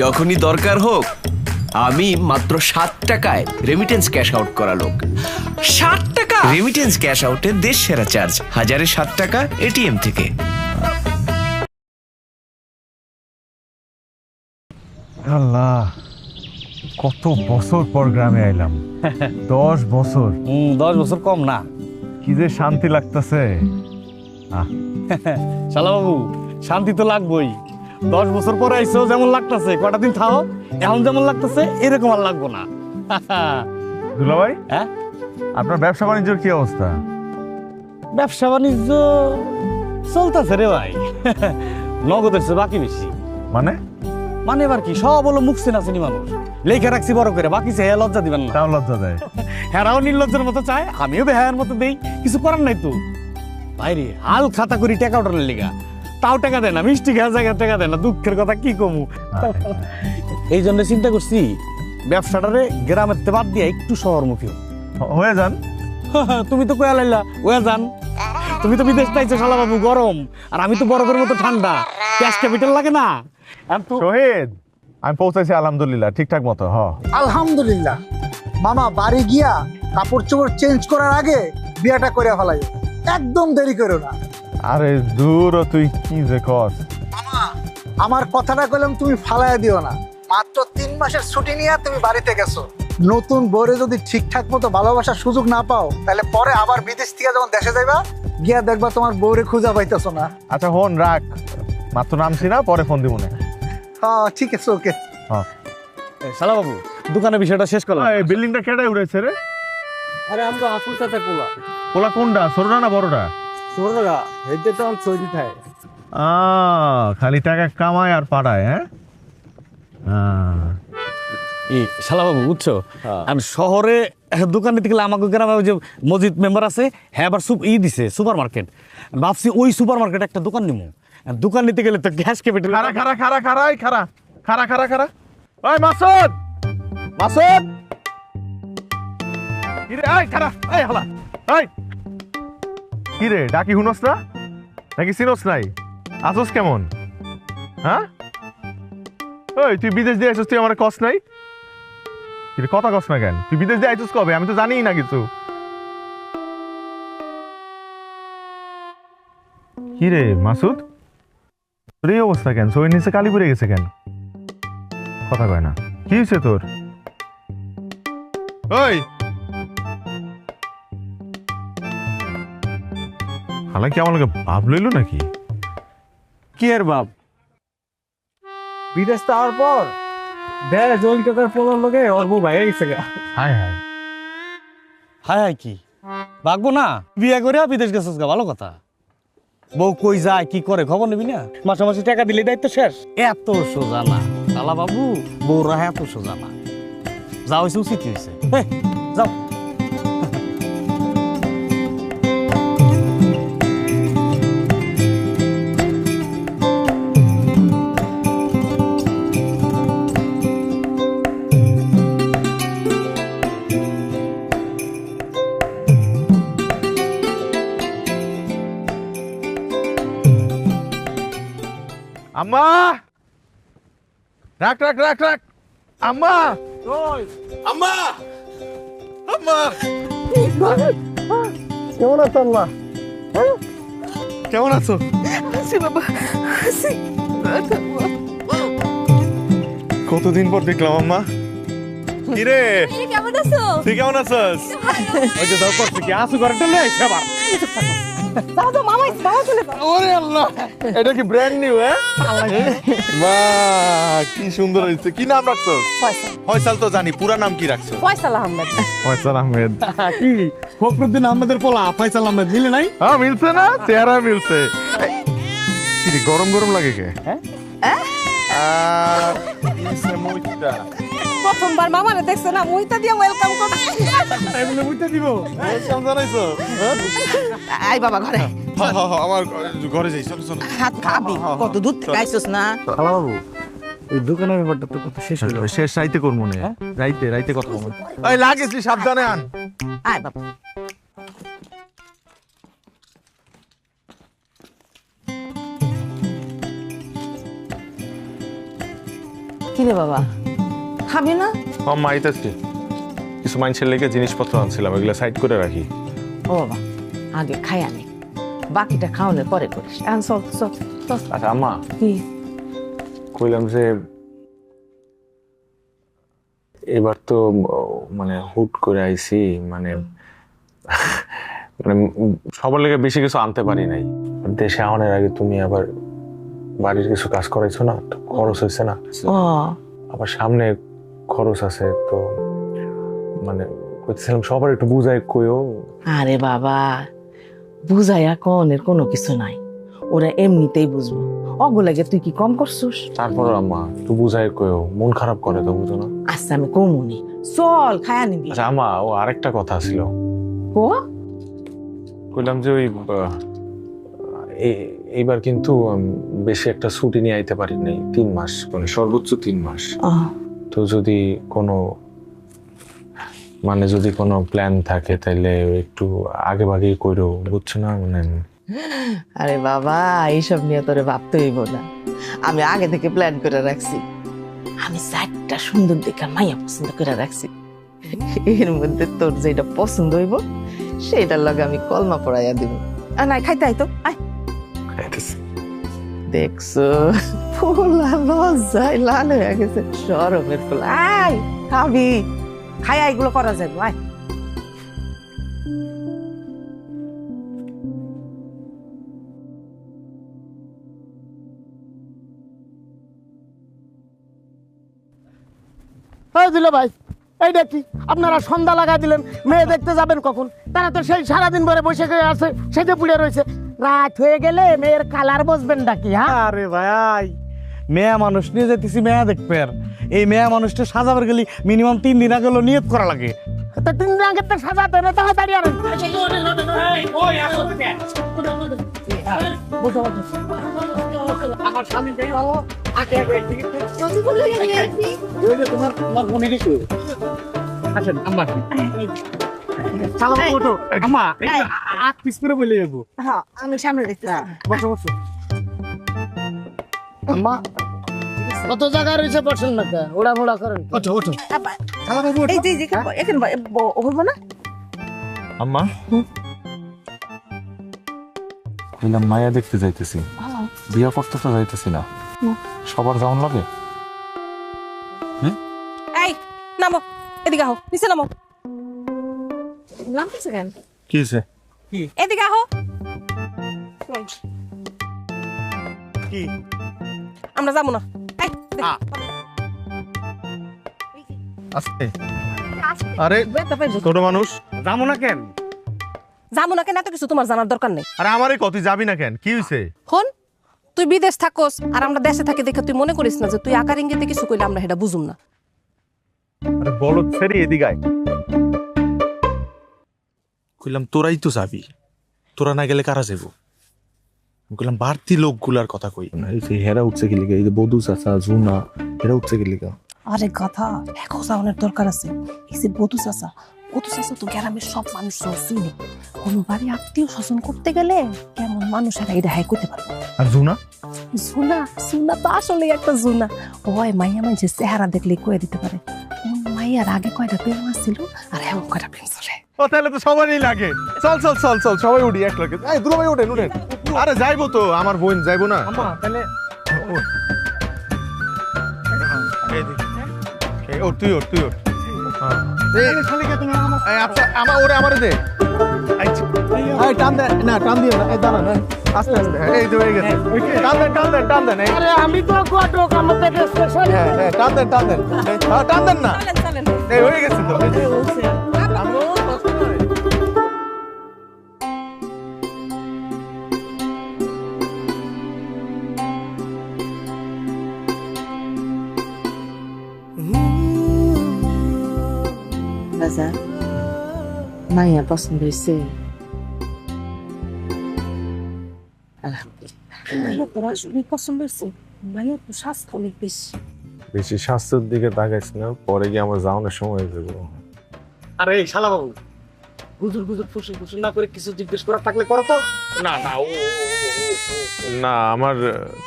যখনই দরকার হোক আমি মাত্র 7 টাকায় রেমিটেন্স ক্যাশ আউট করা লোক। 7 টাকা রেমিটেন্স ক্যাশ আউটের দেশ সেরা চার্জ, 1007 টাকা এটিএম থেকে। আল্লাহ, কত বছর পর গ্রামে আইলাম। 10 বছর। 10 বছর কম না। কি যে শান্তি লাগতেছে। শালা বাবু, শান্তি তো লাগবেই। 10 বছর পরে আইসো, যেমন লাগতেছে কটা দিন থাও, এখন যেমন লাগতেছে এরকম আর লাগবো না। দুলা ভাই, হ্যাঁ, আপনার ব্যবসা বাণিজ্যের কি অবস্থা? ব্যবসা বাণিজ্য চলতেছে রে ভাই। নগদের চেয়ে বাকি বেশি। মানে এবার কি সব হলো মুখ চেনাচেনি মানুষ, লেখা রাখছি বড় করে, বাকি চেয়ে লজ্জা দিবেন না। তাও লজ্জা দেয়। হেরাও নির্লজ্জের মতো চায়, আমিও বেহায়ের মতো দেই, কিছু করার নাই তো। বাইরে হাল খাতা করি টাকা ওঠানোর লিগা, তাও টাকা দেয় না, মিষ্টি খাওয়া জায়গায় টাকা দেয় না। দুঃখের কথা কি কমু। এই জন্য চিন্তা করছি ব্যবসাটারে গ্রামের তে বাদ দিয়ে একটু শহরমুখী হয়ে যান। তুমি তো কয়া লাইলা ওয়া যান, তুমি তো বিদেশ চাইছো শালা বাবু, গরম, আর আমি তো বরফের মতো ঠান্ডা, ক্যাশ ক্যাপিটাল লাগে না। শহীদ, আমি পৌঁছাইছি আলহামদুলিল্লাহ ঠিকঠাক মতো। আলহামদুলিল্লাহ। মামা বাড়ি গিয়া কাপড় চোপড় চেঞ্জ করার আগে বিয়াটা করে ফেলাই, একদম দেরি করো না। আরে দূর, তুই কি যে কস। মামা, আমার কথাটা কইলাম তুমি ফালাইয়া দিও না। মাত্র 3 মাসের ছুটি নিয়ে তুমি বাড়িতে গেছো। নতুন বউরে যদি ঠিকঠাক মতো ভালোবাসার সুযোগ না পাও, তাহলে পরে আবার বিদেশ থেকে যখন দেশে যাইবা, গিয়া দেখবা তোমার বউরে খুঁজা পাইতেছো না। আচ্ছা হন, রাখ, মাত্র নামছি না, পরে ফোন দিব না। হ্যাঁ ঠিক আছে, ওকে। শালা বাবু, দোকানের বিষয়টা শেষ করলাম। এই বিল্ডিংটা কেটে উড়েছে রে? আরে আমরা আসল সাথে পোলা পোলা কোনটা, ছোটটা না বড়টা? ছোটরা হেডে তো চৈরি থাকে। খালি টাকা কামায় আর পাড়ায়। হ্যাঁ, এই শালা বাবু বুঝছো, আমি শহরে দোকানে থেকে আমাকে গ্রামে ওই যে মসজিদ মেম্বার আছে, হ্যাঁ আবার দিছে সুপার মার্কেট। ভাবছি ওই সুপার মার্কেটে একটা দোকান নিবো। দোকান নিতে গেলে তো গ্যাস ক্যাপিটাল। খারা ওই মাসুদ, মাসুদ, কিরে এই খারা, এই হালা, এই কিরে ডাকি হুনস না নাকি চিনস নাই? আসস কেমন? হ্যাঁ, ওই তুই বিদেশ দিয়ে আসছিস, তুই আমার কস নাই? কিরে কথা কস না কেন? তুই বিদেশ দিয়ে আইছিস কবে? আমি তো জানিই না কিছু। কিরে মাসুদ, তোর এই অবস্থা কেন? শরীর নিচে কালি পড়ে গেছে কেন? কথা কয় না, কি হয়েছে তোর? ওই হালা কি আমার লোকে ভাব লইল নাকি? কি এর বাপ, বিদেশ যাওয়ার পর দেড় জন টাকার পোলার লোকে ওর বউ ভাইয়া গেছে গা। হায় হায়, হায় হায় কি ভাগবো না, বিয়ে করে বিদেশ গেছিস গা, ভালো কথা। বউ কই যায় কি করে খবর নিবি না? মাসে মাসে টাকা দিলে দায়িত্ব শেষ। এত সোজা না শালা বাবু, বউরা এত সোজা না। যা হয়েছে উচিত হয়েছে, যাও। আম্মা, রাখ রাখ রাখ রাখ, আম্মা, আম্মা, আম্মা, কেমন আছো আম্মা? কেমন আছো? কতদিন পর দেখলাম আম্মা। কিরে কেমন আছো? তুই কেমন আছিস? ওই যে দাও করছে কি আসু করে টেলে আবার। দাদা মামা বাবা চলে যাও। ওরে আল্লাহ, এটা কি ব্র্যান্ড নিউ? বাহ, কি সুন্দর হয়েছে। কি নাম রাখছো? ফয়সাল। ফয়সাল তো জানি, পুরা নাম কি রাখছো? ফয়সাল আহমেদ। ফয়সাল আহমেদ। কি ফখরুদ্দিন আহমেদের পোলা ফয়সাল আহমেদ মিলে নাই? হ্যাঁ মিলছে না, চেহারা মিলছে। কি রে, গরম গরম লাগে কে? হ্যাঁ? আর ইসে মুইতা। প্রথমবার মামারে দেখছে না, মুইতা দিয়ে ওয়েলকাম করছি। এমনি বুঝতে দিব। ওয়েলকাম জানাইছো? আই বাবা ঘরে হ্যাঁ হ্যাঁ, আমার ঘরে যাই, চলো চলো। হাত খাবি কত দুধ খাইছস না? শালা বাবু, ওই দোকানের ব্যাপারটা তো কথা শেষ হলো। শেষ রাইতে করবো না, রাইতে রাইতে কথা বলবো। এই লাগেছি, সাবধানে আন। আয় বাবা কিরে বাবা খাবি না? আম্মা আইতাছি, কিছু মানুষের লেগে জিনিসপত্র আনছিলাম, এগুলো সাইড করে রাখি। ও বাবা আগে খাই আনি, বাকিটা খাওয়ানোর পরে করিস। এখন চল চল চল। আচ্ছা আম্মা, কি কইলাম যে এবার তো মানে হুট করে আইছি, মানে মানে সবার লেগে বেশি কিছু আনতে পারি নাই। দেশে আনার আগে তুমি আবার বাড়ির কিছু কাজ করাইছো না, তো খরচ হয়েছে না, ও আবার সামনে খরচ আছে, তো মানে কইতেছিলাম সবার একটু বুঝাই কইও। আরে বাবা বুঝাইয়া কনের কোনো কিছু নাই, ওরা এমনিতেই বুঝবো। অগুলাগে তুই কি কম করছিস? তারপর আম্মা একটু বুঝাই কইও, মন খারাপ করে তো, বুঝো না? আচ্ছা আমি কমুনি, চল খায়া নিবি। আচ্ছা আম্মা, ও আরেকটা কথা ছিল, ও কইলাম যে ওই এইবার কিন্তু বেশি একটা ছুটি নিয়ে আইতে পারি নাই, 3 মাস, মানে সর্বোচ্চ 3 মাস। তো যদি কোনো মানে যদি কোনো প্ল্যান থাকে তাহলে একটু আগে ভাগেই কইরো, বুঝছো না? মানে আরে বাবা এইসব নিয়ে তোরে ভাবতে হইব না, আমি আগে থেকে প্ল্যান করে রাখছি। আমি 4টা সুন্দর দেখা মাইয়া পছন্দ করে রাখছি, এর মধ্যে তোর যেটা পছন্দ হইব সেটার লগে আমি কলমা পড়াইয়া দিব। নাই খাইতে আইতো আয়। দেখছো ফুলা লজ্জায় লাল হয়ে গেছে, শরমের ফুল। আয় খাবি, খাইয়া এগুলো করা যাবে। আয় দিল ভাই, এইটা কি আপনারা সন্ধ্যা লাগাই দিলেন? মেয়ে দেখতে যাবেন কখন? তারা তো সেই সারাদিন ভরে বসে গিয়ে আছে, সেজে পুড়ে রয়েছে। রাত হয়ে গেলে মেয়ের কালার বসবেন নাকি? হ্যাঁ আরে ভাই মেয়া মানুষ নিয়ে যেতেছি মেয়া দেখবে, আর এই মেয়া মানুষটা সাজাবার গেলে মিনিমাম 3 দিন আগে নিয়ত করা লাগে। তো 3 দিন আগে তো সাজাতে না, তাড়াতাড়ি আনেন। আমার স্বামী যাই ভালো আগে আগে তোমার মনে রেখো। আসেন আম্মা, চালাবো ওঠো আম্মা, আট পিস করে বলে যাবো। হ্যাঁ আমি সামনে দেখতেছি। বসো বসো। আম্মা কত জায়গা রয়েছে, বসেন না, ওড়া মোড়া করেন। ওঠো ওঠো। এই যে এখানে হইব না? আম্মা, কইলাম মায়া দেখতে যাইতেছি, বিয়া করতে তো যাইতেছি না, সবার যাওয়ান লাগে। এই নামো, এদিকে আহো, নিচে নামো। নামতেছে কেন? কি হয়েছে? এদিকে আহো। কি আমরা যাবো না। এই, দেখ। আস্তে। আরে বেতা পাইছো। ছোট মানুষ, যাবো না কেন? যাবো না কেন এত কিছু তোমার জানার দরকার নেই। আরে আমারই কত, তুই যাবি না কেন? কি হয়েছে? হন তুই বিদেশ থাকোস আর আমরা দেশে থাকি দেখে তুই মনে করিস না যে তুই আকার ইঙ্গিতে কিছু কইলে আমরা সেটা বুঝুম না। আরে বলদ ছেড়ে এদিকে আয়। কইলাম তোরাই তো যাবি, তোরা না গেলে কারা যাবো? আমি কইলাম বাড়তি লোকগুলার কথা কই না, এই যে হেরা উঠছে কি লিগা, এই যে বধু চাচা জুনা হেরা উঠছে কি লিগা? আরে কথা এখন যাওয়ানোর দরকার আছে। এই যে বধু চাচা তো গ্রামের সব মানুষ চিনি, কোনো বাড়ি আত্মীয় স্বজন করতে গেলে কেমন মানুষেরা এটা হাই করতে পারবে। আর জুনা? জুনা তো আসলে একটা জুনা, ওই মাইয়া মানুষের চেহারা দেখলে কয়ে দিতে পারে মাইয়ার আগে কয়টা প্রেম আসছিল আর এখন কয়টা প্রেম চলে। ও তাহলে তো সবারই লাগে। চল চল চল চল, সবাই উঠি এক লাগে। এই দুলো ভাই উঠেন উঠেন। আরে যাইবো তো, আমার বোন যাইবো না? আম্মা তাহলে ওঠ তুই ওঠ, তুই ওঠ। আচ্ছা আমার ওরে আমারে দে। টান দেন না, টান দিও না, দাঁড়ান। আস্তে আস্তে, এই তো হয়ে গেছে। টান দেন টান দেন টান দেন। আরে আমি তো কোয়াটো কামতে স্পেশাল। হ্যাঁ টান দেন টান দেন। টান দেন না, চলেন এই হয়ে গেছে তো। বাজার মাইয়া পছন্দ হয়েছে? বেশি স্বাস্থ্যের দিকে তাকাইস না, পরে গিয়ে আমার যাওয়ানোর সময় হয়ে যাবে। আরে এই শালা বাবু গুজর ফুসে না করে কিছু জিজ্ঞেস করার থাকলে করো তো। না না ও না আমার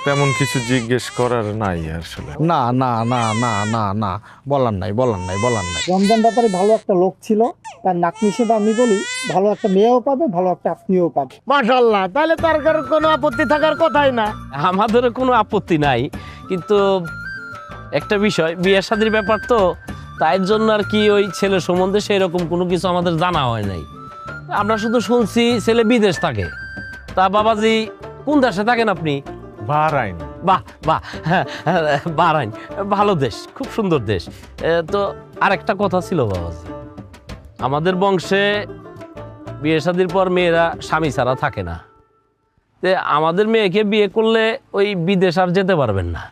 তেমন কিছু জিজ্ঞেস করার নাই আসলে। না না না না না না বলার নাই বলার নাই বলার নাই। রমজান ব্যাপারে ভালো একটা লোক ছিল, তার নাক হিসেবে আমি বলি ভালো একটা মেয়েও পাবে, ভালো একটা আপনিও পাবে। মাশাআল্লাহ, তাহলে তার কোনো আপত্তি থাকার কথাই না। আমাদেরও কোনো আপত্তি নাই, কিন্তু একটা বিষয়, বিয়ে শাদীর ব্যাপার তো, তাই জন্য আর কি ওই ছেলে সম্বন্ধে সেরকম কোনো কিছু আমাদের জানা হয় নাই। আমরা শুধু শুনছি ছেলে বিদেশ থাকে। তা বাবাজি কোন দেশে থাকেন আপনি? বাহরাইন। বাহ বাহ, হ্যাঁ বাহরাইন ভালো দেশ, খুব সুন্দর দেশ। তো আরেকটা কথা ছিল বাবাজি, আমাদের বংশে বিয়ে শাদীর পর মেয়েরা স্বামী ছাড়া থাকে না। তে আমাদের মেয়েকে বিয়ে করলে ওই বিদেশ আর যেতে পারবেন না,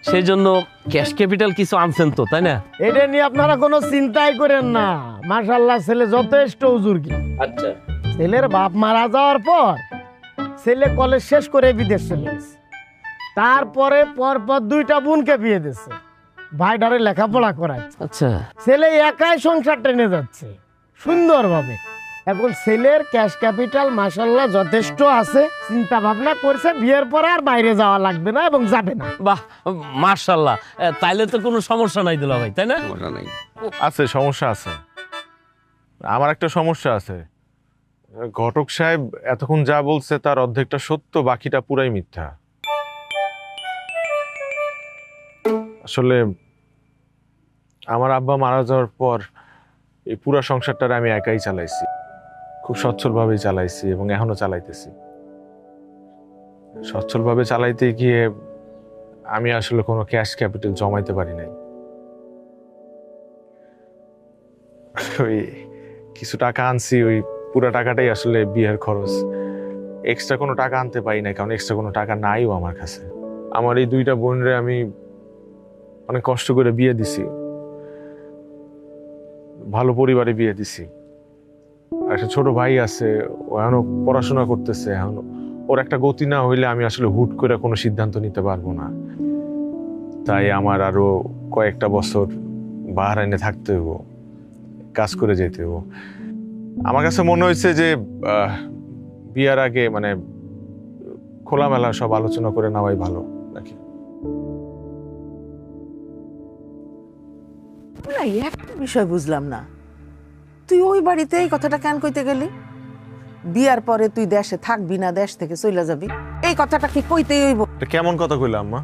সেই জন্য ক্যাশ ক্যাপিটাল কিছু আনছেন তো, তাই না? এটা নিয়ে আপনারা কোনো চিন্তাই করেন না। মাশাআল্লাহ, ছেলে যথেষ্ট উজুর্গি। আচ্ছা, ছেলের বাপ মারা যাওয়ার পর ছেলে কলেজ শেষ করে বিদেশ চলে গেছে। তারপরে পরপর 2টা বোনকে বিয়ে দিচ্ছে, ভাইটারে লেখাপড়া করাচ্ছে। আচ্ছা, ছেলে একাই সংসার টেনে যাচ্ছে সুন্দরভাবে। এখন ছেলের ক্যাশ ক্যাপিটাল মাশাআল্লাহ যথেষ্ট আছে। চিন্তা ভাবনা করছে বিয়ের পরে আর বাইরে যাওয়া লাগবে না এবং যাবে না। বাহ মাশাআল্লাহ, তাইলে তো কোনো সমস্যা নাই দুলা ভাই, তাই না? আছে, সমস্যা আছে। আমার একটা সমস্যা আছে। ঘটক সাহেব এতক্ষণ যা বলছে তার অর্ধেকটা সত্য, বাকিটা পুরাই মিথ্যা। আসলে আমার আব্বা মারা যাওয়ার পর এই পুরা সংসারটা আমি একাই চালাইছি, খুব সচ্ছলভাবেই চালাইছি এবং এখনো চালাইতেছি। সচ্ছলভাবে চালাইতে গিয়ে আমি আসলে কোনো ক্যাশ ক্যাপিটাল জমাইতে পারি নাই। ওই কিছু টাকা আনছি, ওই পুরো টাকাটাই আসলে বিয়ের খরচ। এক্সট্রা কোনো টাকা আনতে পারি না, কারণ এক্সট্রা কোনো টাকা নাইও আমার কাছে। আমার এই 2টা বোনরে আমি অনেক কষ্ট করে বিয়ে দিছি, ভালো পরিবারে বিয়ে দিছি। আর একটা ছোট ভাই আছে, ও এখনো পড়াশোনা করতেছে। এখন ওর একটা গতি না হইলে আমি আসলে হুট করে কোনো সিদ্ধান্ত নিতে পারবো না। তাই আমার আরো কয়েকটা বছর বাহরাইনে থাকতে হইব, কাজ করে যেতে হইব। আমার কাছে মনে হয়েছে যে বিয়ার আগে মানে খোলামেলা সব আলোচনা করে নেওয়াই ভালো নাকি। একটা বিষয় বুঝলাম না, তুই ওই বাড়িতে এই কথাটা কেন কইতে গেলি? বিয়ার পরে তুই দেশে থাকবি না, দেশ থেকে চলে যাবি, এই কথাটা কি কইতেই হইব? এটা কেমন কথা কইলাম মা?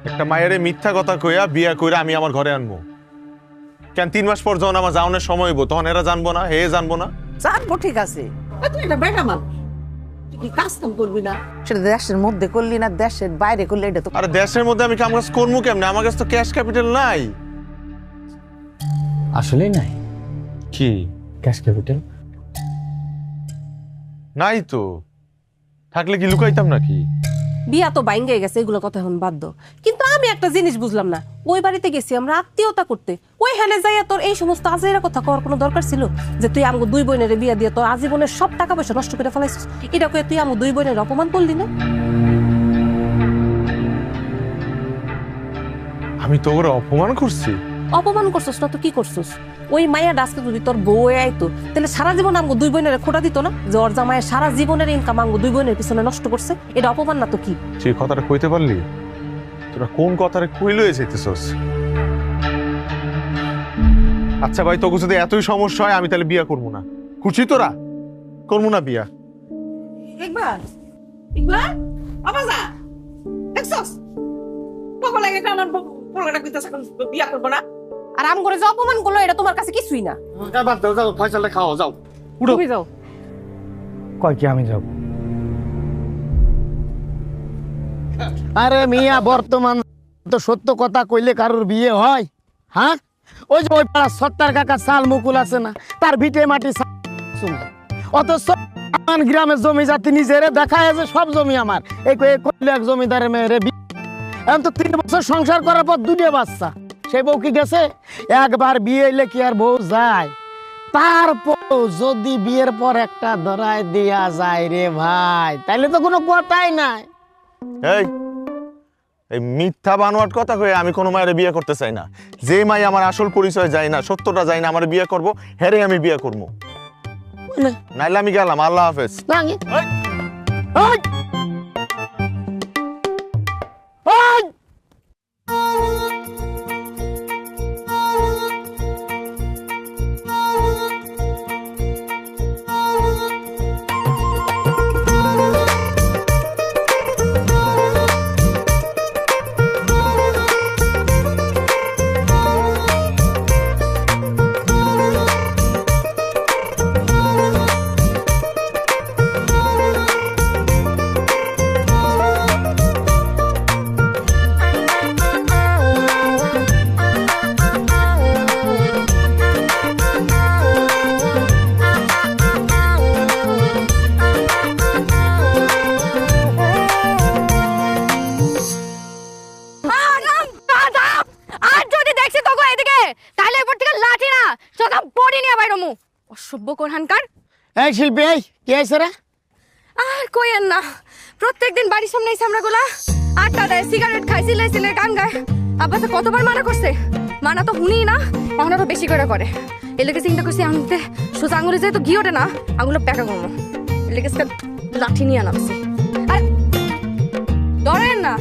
একটা মায়ের মিথ্যা কথা কইয়া বিয়া কইরা আমি আমার ঘরে আনবো কেন? 3 মাস পর যখন আমার যাওয়ানোর সময় হইব তখন এরা জানবো না, হে জানবো না? জানবো, ঠিক আছে, তুই এটা বেটা মানুষ, তুই কি কাজ কাম করবি না? সেটা দেশের মধ্যে করলি না দেশের বাইরে করলে এটা তো। আরে দেশের মধ্যে আমি কাম কাজ করবো কেমনে? আমার কাছে তো ক্যাশ ক্যাপিটাল নাই। আসলেই নাই কি ক্যাশ ক্যাপিটাল? নাই তো, থাকলে কি লুকাইতাম নাকি? বিয়া তো বাইঙ্গে গেছে, এগুলো কথা এখন বাদ দাও। কিন্তু আমি একটা জিনিস বুঝলাম না, ওই বাড়িতে গেছি আমরা আত্মীয়তা করতে, ওইখানে যাইয়া তোর এই সমস্ত আজেরা কথা কওয়ার কোনো দরকার ছিল? যে তুই আমগো 2 বোনের বিয়া দিয়ে তোর আজীবনের সব টাকা পয়সা নষ্ট করে ফেলাইছিস, এটা কয়ে তুই আমগো 2 বোনের অপমান করলি না? আমি তো ওরা অপমান করছি? অপমান করছিস না তো কি করছিস? ওই মায়া ডাসকে যদি তোর বউ আইতো তাহলে সারা জীবন আমগো 2 বোনের খোটা দিত না যে ওর জামাইয়ের সারা জীবনের ইনকাম আমগো 2 বোনের পিছনে নষ্ট করছে? এটা অপমান না তো কি? তুই কথাটা কইতে পারলি? তোরা কোন কথাটা কইলো এসেছিস? আচ্ছা ভাই, তোকে যদি এতই সমস্যা হয় আমি তাহলে বিয়া করবো না। খুশি তোরা? করবো না বিয়া। একবার একবার আবাজা দেখছস পাগল লাগে কেন? পোলাটা কইতাছ বিয়া করব না? আর আম করে যে অপমান করলো এটা তোমার কাছে কিছুই না। বাদ দাও, যাও ফয়সালা খাও, যাও তুমি যাও। কয় কি আমি যাব? আরে মিয়া, বর্তমান তো সত্য কথা কইলে কারোর বিয়ে হয়? হ্যাঁ, ওই যে ওই পাড়া সত্তার কাকা চাল মুকুল আছে না, তার ভিটে মাটি শুনে, অথচ আমার গ্রামের জমি জাতি নিজেরে দেখায় যে সব জমি আমার, এই কইলে এক জমিদারের মেয়েরে এখন তো 3 বছর সংসার করার পর 2টা বাচ্চা। সেই বউ কি গেছে? একবার বিয়ে হইলে কি আর বউ যায়? তারপর যদি বিয়ের পর একটা ধরায় দিয়া যায় রে ভাই, তাইলে তো কোনো কথাই নাই। এই এই মিথ্যা বানোয়াট কথা কয়ে আমি কোনো মায়ের বিয়ে করতে চাই না। যে মাই আমার আসল পরিচয় যায় না, সত্যটা যায় না, আমার বিয়ে করবো, হেরে আমি বিয়ে করবো। নাইলে আমি গেলাম, আল্লাহ হাফেজ। নাকি? কোরহানকার। এই শিল্পী, এই কি হয়েছে রে? আর কইেন না, প্রত্যেকদিন বাড়ির সামনে এই সামরাগুলা আড্ডা দেয়, সিগারেট খায়, সিলাই সিলাই গান গায়। আব্বা তো কতবার মানা করছে, মানা তো শুনি না, এখন আরো বেশি করে করে। এর লেগে চিন্তা করছি আনতে সোজা আঙুলে যেহেতু ঘি ওঠে না, আঙুলে প্যাকা করবো। এর লেগে লাঠি নিয়ে নামছি। আর ধরেন না,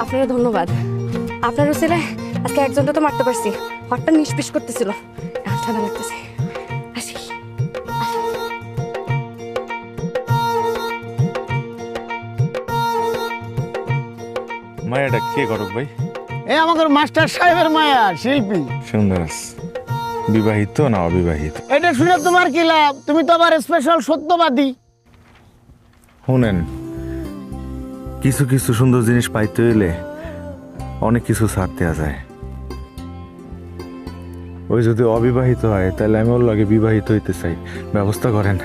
আপনারও ধন্যবাদ। আপনারও ছেলে আজকে একজনটা তো মারতে পারছি, হটটা নিষ্পিস করতেছিল, ঠান্ডা লাগতেছে। আসি মায়াটা কে করক ভাই? এই আমাদের মাস্টার সাহেবের মায়া শিল্পী। সুন্দর বিবাহিত না অবিবাহিত? এটা শুনে তোমার কি লাভ? তুমি তো আবার স্পেশাল সত্যবাদী। শুনেন, কিছু কিছু সুন্দর জিনিস পাইতে হইলে অনেক কিছু ছাড়তে যায়। ওই যদি অবিবাহিত হয় তাহলে আমি ওর লগে বিবাহিত হইতে চাই, ব্যবস্থা করেন।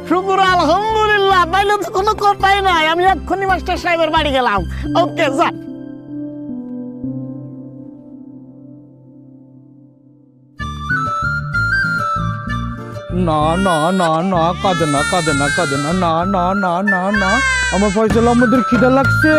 শুকুর আলহামদুলিল্লাহ, তাইলে তো কোনো কথাই নাই। আমি এক্ষুনি মাস্টার সাহেবের বাড়ি গেলাম। ওকে যা। না না না না, কাঁদে না কাঁদে না কাঁদে না, না না না না না, আমার ফয়সাল আমাদের খিদা লাগছে।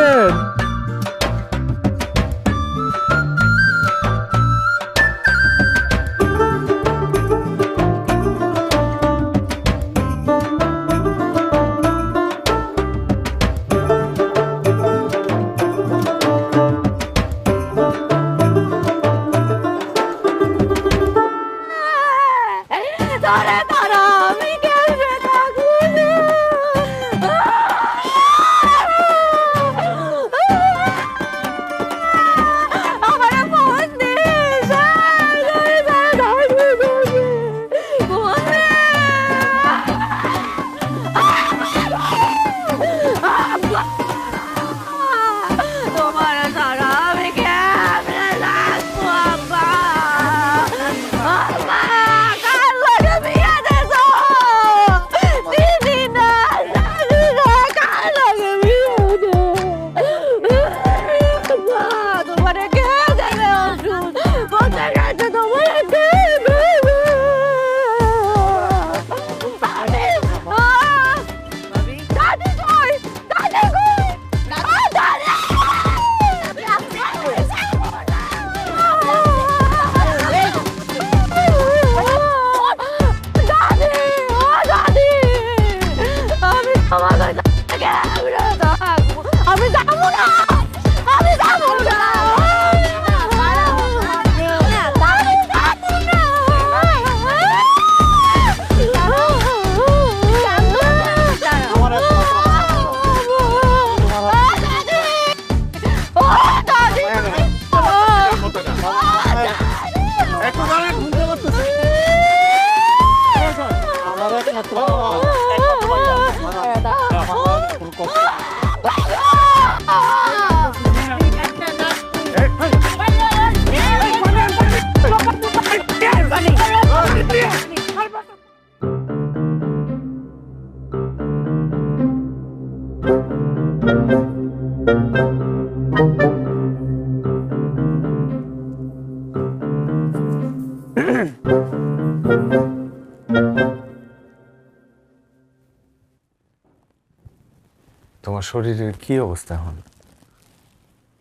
তোমার শরীরের কি অবস্থা এখন?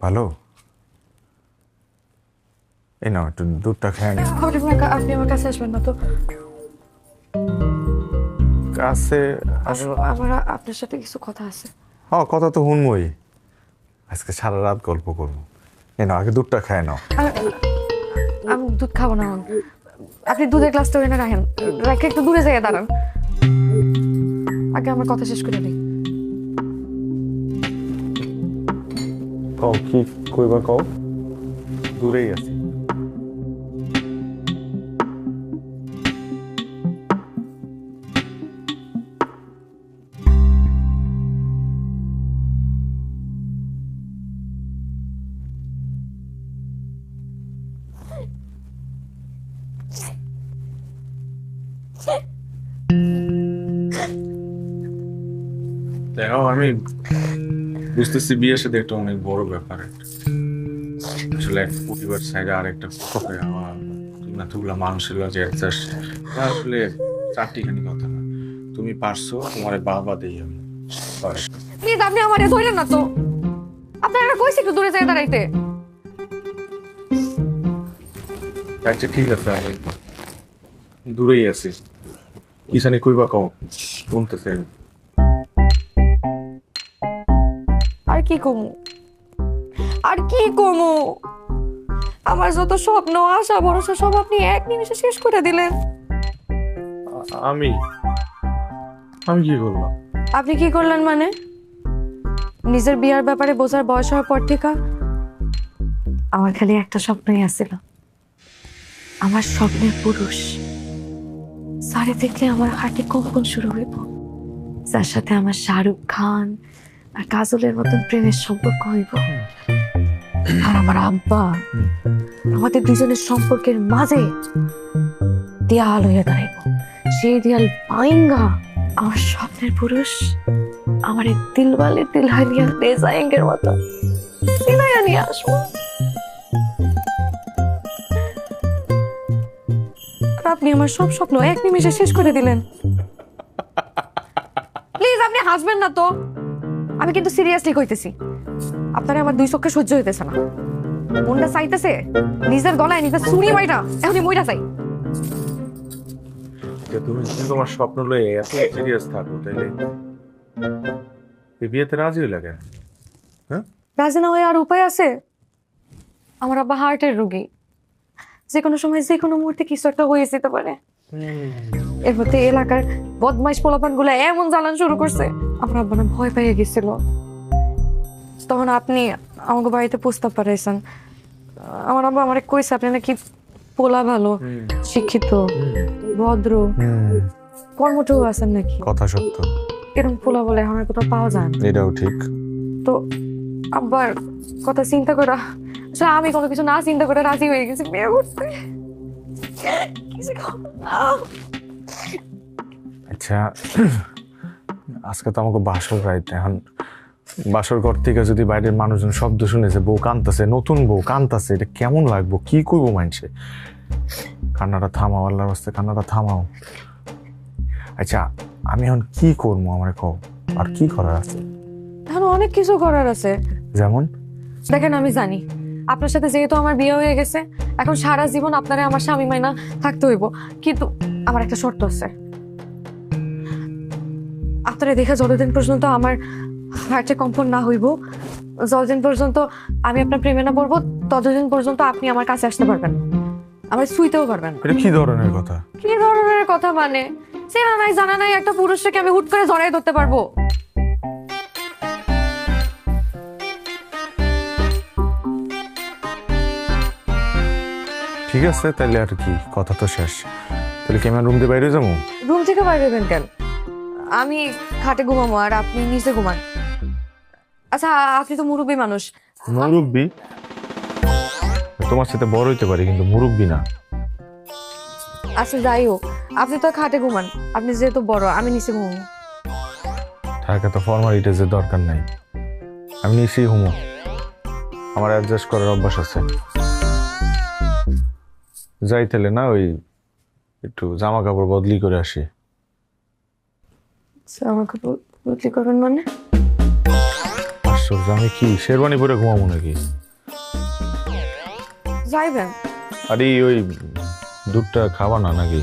ভালো? এই নাও একটু দুধটা খেয়ে নি। আপনি আমার কাছে আসবেন না তো? কাছে আমার আপনার সাথে কিছু কথা আছে। হ্যাঁ, কথা তো শুনবই। আজকে সারা রাত গল্প করবো। এই নাও, আগে দুধটা খেয়ে নাও। আমি দুধ খাবো না। আপনি দুধের গ্লাসটা এনে রাখেন, রেখে একটু দূরে জায়গায় দাঁড়ান। আগে আমার কথা শেষ করে দিই। কও, কি কইবা কও? দূরেই আছি। দেখো, আমি বুঝতেছি বিয়ের সাথে একটা অনেক বড় ব্যাপার। আসলে এক পরিবার সাইডে আর একটা আমার তুলা মানুষের যে আসলে চারটিখানি কথা না, তুমি পারছো, তোমার বাবা দেই আমি। প্লিজ আপনি আমারে ধরেন না তো, আপনারা কইছে একটু দূরে যায় দাঁড়াইতে। আচ্ছা ঠিক আছে, আমি দূরেই আছি, কিসানি কইবা কও, শুনতেছে। আর কি কমু, আর কি কমু, আমার যত স্বপ্ন আশা ভরসা সব আপনি এক নিমিষে শেষ করে দিলেন। আমি কি করলাম? আপনি কি করলেন মানে? নিজের বিয়ার ব্যাপারে বোঝার বয়স হওয়ার পর থেকে আমার খালি একটা স্বপ্নই আসছিল, আমার স্বপ্নের পুরুষ সারে দেখলে আমার হার্টে কম্পন শুরু হইব, যার সাথে আমার শাহরুখ খান আর কাজলের মতন প্রেমের সম্পর্ক হইব। আর আমার আব্বা আমাদের দুজনের সম্পর্কের মাঝে দেয়াল হইয়া দাঁড়াইব, সেই দেয়াল পাইঙ্গা আমার স্বপ্নের পুরুষ আমার এই দিলওয়ালে দিলহানিয়া লে যায়েঙ্গের মতো সিনাইয়া নিয়ে আসবো। আর আপনি আমার সব স্বপ্ন এক নিমিষে শেষ করে দিলেন। প্লিজ আপনি হাসবেন না তো, আমি কিন্তু সিরিয়াসলি কইতেছি, আপনারা আমার দুই চোখে সহ্য হইতেছে না, মনটা চাইতেছে নিজের গলায় নিজের ছুরি মাইরা এখনই মইরা চাই। তুমি তোমার স্বপ্ন লয়ে এত সিরিয়াস থাকো, তাইলে এই বিয়েতে রাজি হইলা কেন? হ্যাঁ, রাজি না হয়ে আর উপায় আছে? আমার আব্বা হার্টের রোগী, যে কোনো সময় যে কোনো মুহূর্তে কিছু একটা হয়ে যেতে পারে। এর মধ্যে এলাকার বদমাইশ পোলাপান গুলা এমন জ্বালান শুরু করছে, আমার আব্বা না ভয় পেয়ে গেছিল। তখন আপনি আমাকে বাড়িতে প্রস্তাব পাঠাইছেন, আমার আব্বা আমারে কইছে আপনি নাকি পোলা ভালো, শিক্ষিত, ভদ্র, কর্মঠও আছেন নাকি। কথা সত্য, এরকম পোলা বলে আমার কোথাও পাওয়া যায় না। এটাও ঠিক। তো আব্বার কথা চিন্তা করা, আসলে আমি কোনো কিছু না চিন্তা করে রাজি হয়ে গেছি বিয়ে করতে। আচ্ছা, আজকে তো আমাকে বাসর রাইত, এখন বাসর ঘর থেকে যদি বাইরের মানুষজন শব্দ শুনেছে বউ কান্তাছে, নতুন বউ কান্তাছে, এটা কেমন লাগবো? কি করবো মানছে? কান্নাটা থামাও, আল্লাহর রাস্তায় কান্নাটা থামাও। আচ্ছা, আমি এখন কি করবো আমার কও, আর কি করার আছে? এখন অনেক কিছু করার আছে। যেমন? দেখেন আমি জানি আপনার সাথে যেহেতু আমার বিয়ে হয়ে গেছে, এখন সারা জীবন আপনারা আমার স্বামী মাইনা থাকতে হইব, কিন্তু আমার একটা শর্ত আছে। আপনারা দেখে যতদিন পর্যন্ত আমার হার্টে কম্পন না হইব, যতদিন পর্যন্ত আমি আপনার প্রেমে না পড়বো, ততদিন পর্যন্ত আপনি আমার কাছে আসতে পারবেন, আমার ছুঁইতেও পারবেন। এটা কি ধরনের কথা? কি ধরনের কথা মানে? চেনা নাই জানা নাই একটা পুরুষকে আমি হুট করে জড়াই ধরতে পারবো? ঠিক আছে, তাহলে আর কি, কথা তো শেষ। তাহলে কি আমার রুম দিয়ে বাইরে যাবো? রুম থেকে বাইরে হবেন কেন? আমি খাটে ঘুমাবো আর আপনি নিচে ঘুমান। আচ্ছা, আপনি তো মুরব্বী মানুষ। মুরব্বী? তোমার সাথে বড় হইতে পারি, কিন্তু মুরব্বী না। আচ্ছা যাই হোক, আপনি তো খাটে ঘুমান, আপনি যেহেতু বড়, আমি নিচে ঘুমাবো। ঢাকা তো ফর্মালিটিজের দরকার নাই, আমি নিচেই ঘুমো, আমার অ্যাডজাস্ট করার অভ্যাস আছে। যাই তাহলে না, ওই একটু জামা কাপড় বদলি করে আসি। জামা কাপড় বদলি করবেন মানে? আশ্চর্য, আমি কি শেরওয়ানি পরে ঘুমাবো নাকি? যাইবেন? আরে ওই দুধটা খাওয়া না নাকি?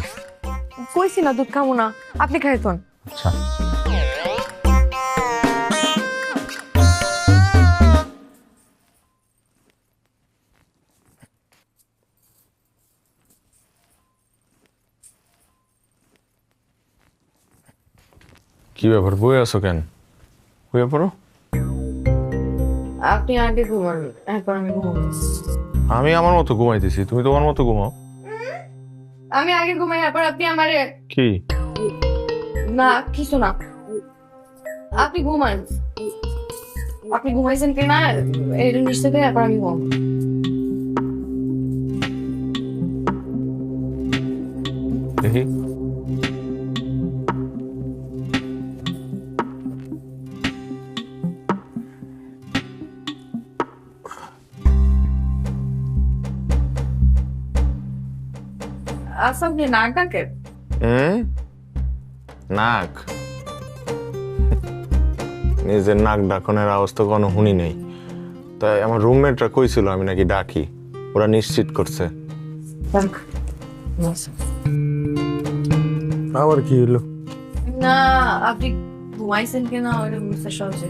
কইছি না দুধ খাবো না, আপনি খাইতেন। আচ্ছা, কি ব্যাপার, বই আছো কেন? বইয়ে পড়ো। আপনি আগে ঘুমান, এরপর আমি ঘুমাবো। আমি আমার মতো ঘুমাইতেছি, তুমি তোমার মতো ঘুমাও। আমি আগে ঘুমাই, এরপর আপনি আমারে। কি? না কিছু না, আপনি ঘুমান। আপনি ঘুমাইছেন কিনা এটা নিশ্চিত হয়ে এরপর আমি ঘুমাবো। দেখি। আচ্ছা, আপনি নাক ডাকেন? নাক, নিজের নাক ডাকনের আওয়াজ তো কোনো শুনি নেই। তাই আমার রুমমেটরা কইছিল আমি নাকি ডাকি, ওরা নিশ্চিত করছে। আবার কি হলো? না আপনি ঘুমাইছেন কিনা ওটা বুঝতে সহজে।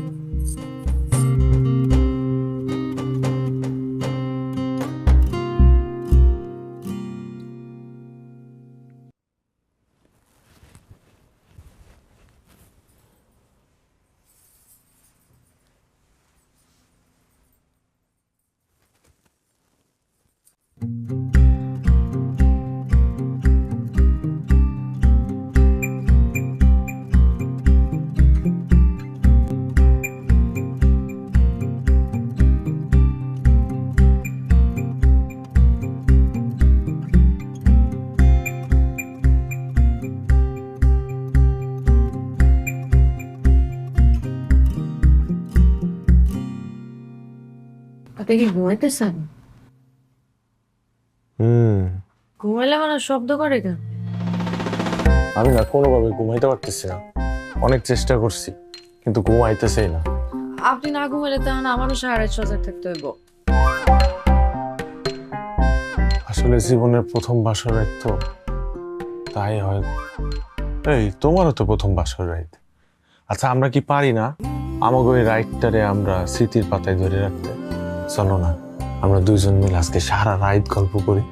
আপনি কি ঘুমাইতেছেন? ঘুমাইলে মানে শব্দ করে কেন? আমি না কোনোভাবে ঘুমাইতে পারতেছি না, অনেক চেষ্টা করছি কিন্তু ঘুমাইতেছেই না। আপনি না ঘুমাইলে তখন আমারও সারা সজাগ থাকতে হইব। আসলে জীবনের প্রথম বাসর রাত তো, তাই হয়। এই তোমারও তো প্রথম বাসর রাত। আচ্ছা আমরা কি পারি না আমাকে ওই রাইটটারে আমরা স্মৃতির পাতায় ধরে রাখতে? চলো না আমরা দুইজন মিলে আজকে সারা রাত গল্প করি।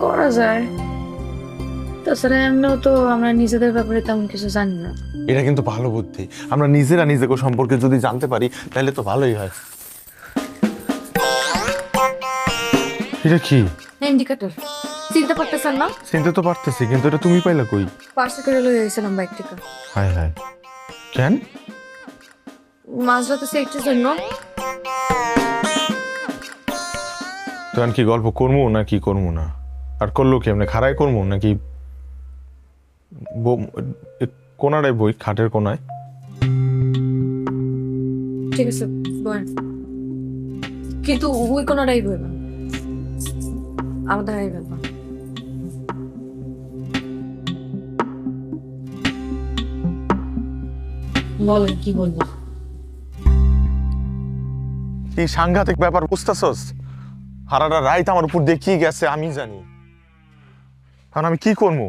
করা যায়, তাছাড়া এমনিও তো আমরা নিজেদের ব্যাপারে তেমন কিছু জানি না। এটা কিন্তু ভালো বুদ্ধি, আমরা নিজেরা নিজেকে সম্পর্কে যদি জানতে পারি তাহলে তো ভালোই হয়। এটা কি? ইন্ডিকেটর চিনতে পারতেছেন না? চিনতে তো পারতেছি, কিন্তু এটা তুমি পাইলা কই? পার্সে করে লয়ে গেছিলাম বাইক থেকে। হায় হায়, কেন? মাঝরাতে সেক্সের জন্য। তখন কি গল্প করবো না কি করবো না? আর করলো কি এমনি খাড়ায় করবো নাকি কোনাটায় বই, খাটের কোনায়? ঠিক আছে বল, কিন্তু ওই কোনটাই বলবা, আমাদের বলবা। বলেন কি বলবো? কি সাংঘাতিক ব্যাপার, বুঝতেছস? হারাটা রাইত আমার উপর দেখিয়ে গেছে, আমি জানি। কারণ আমি কি করবো?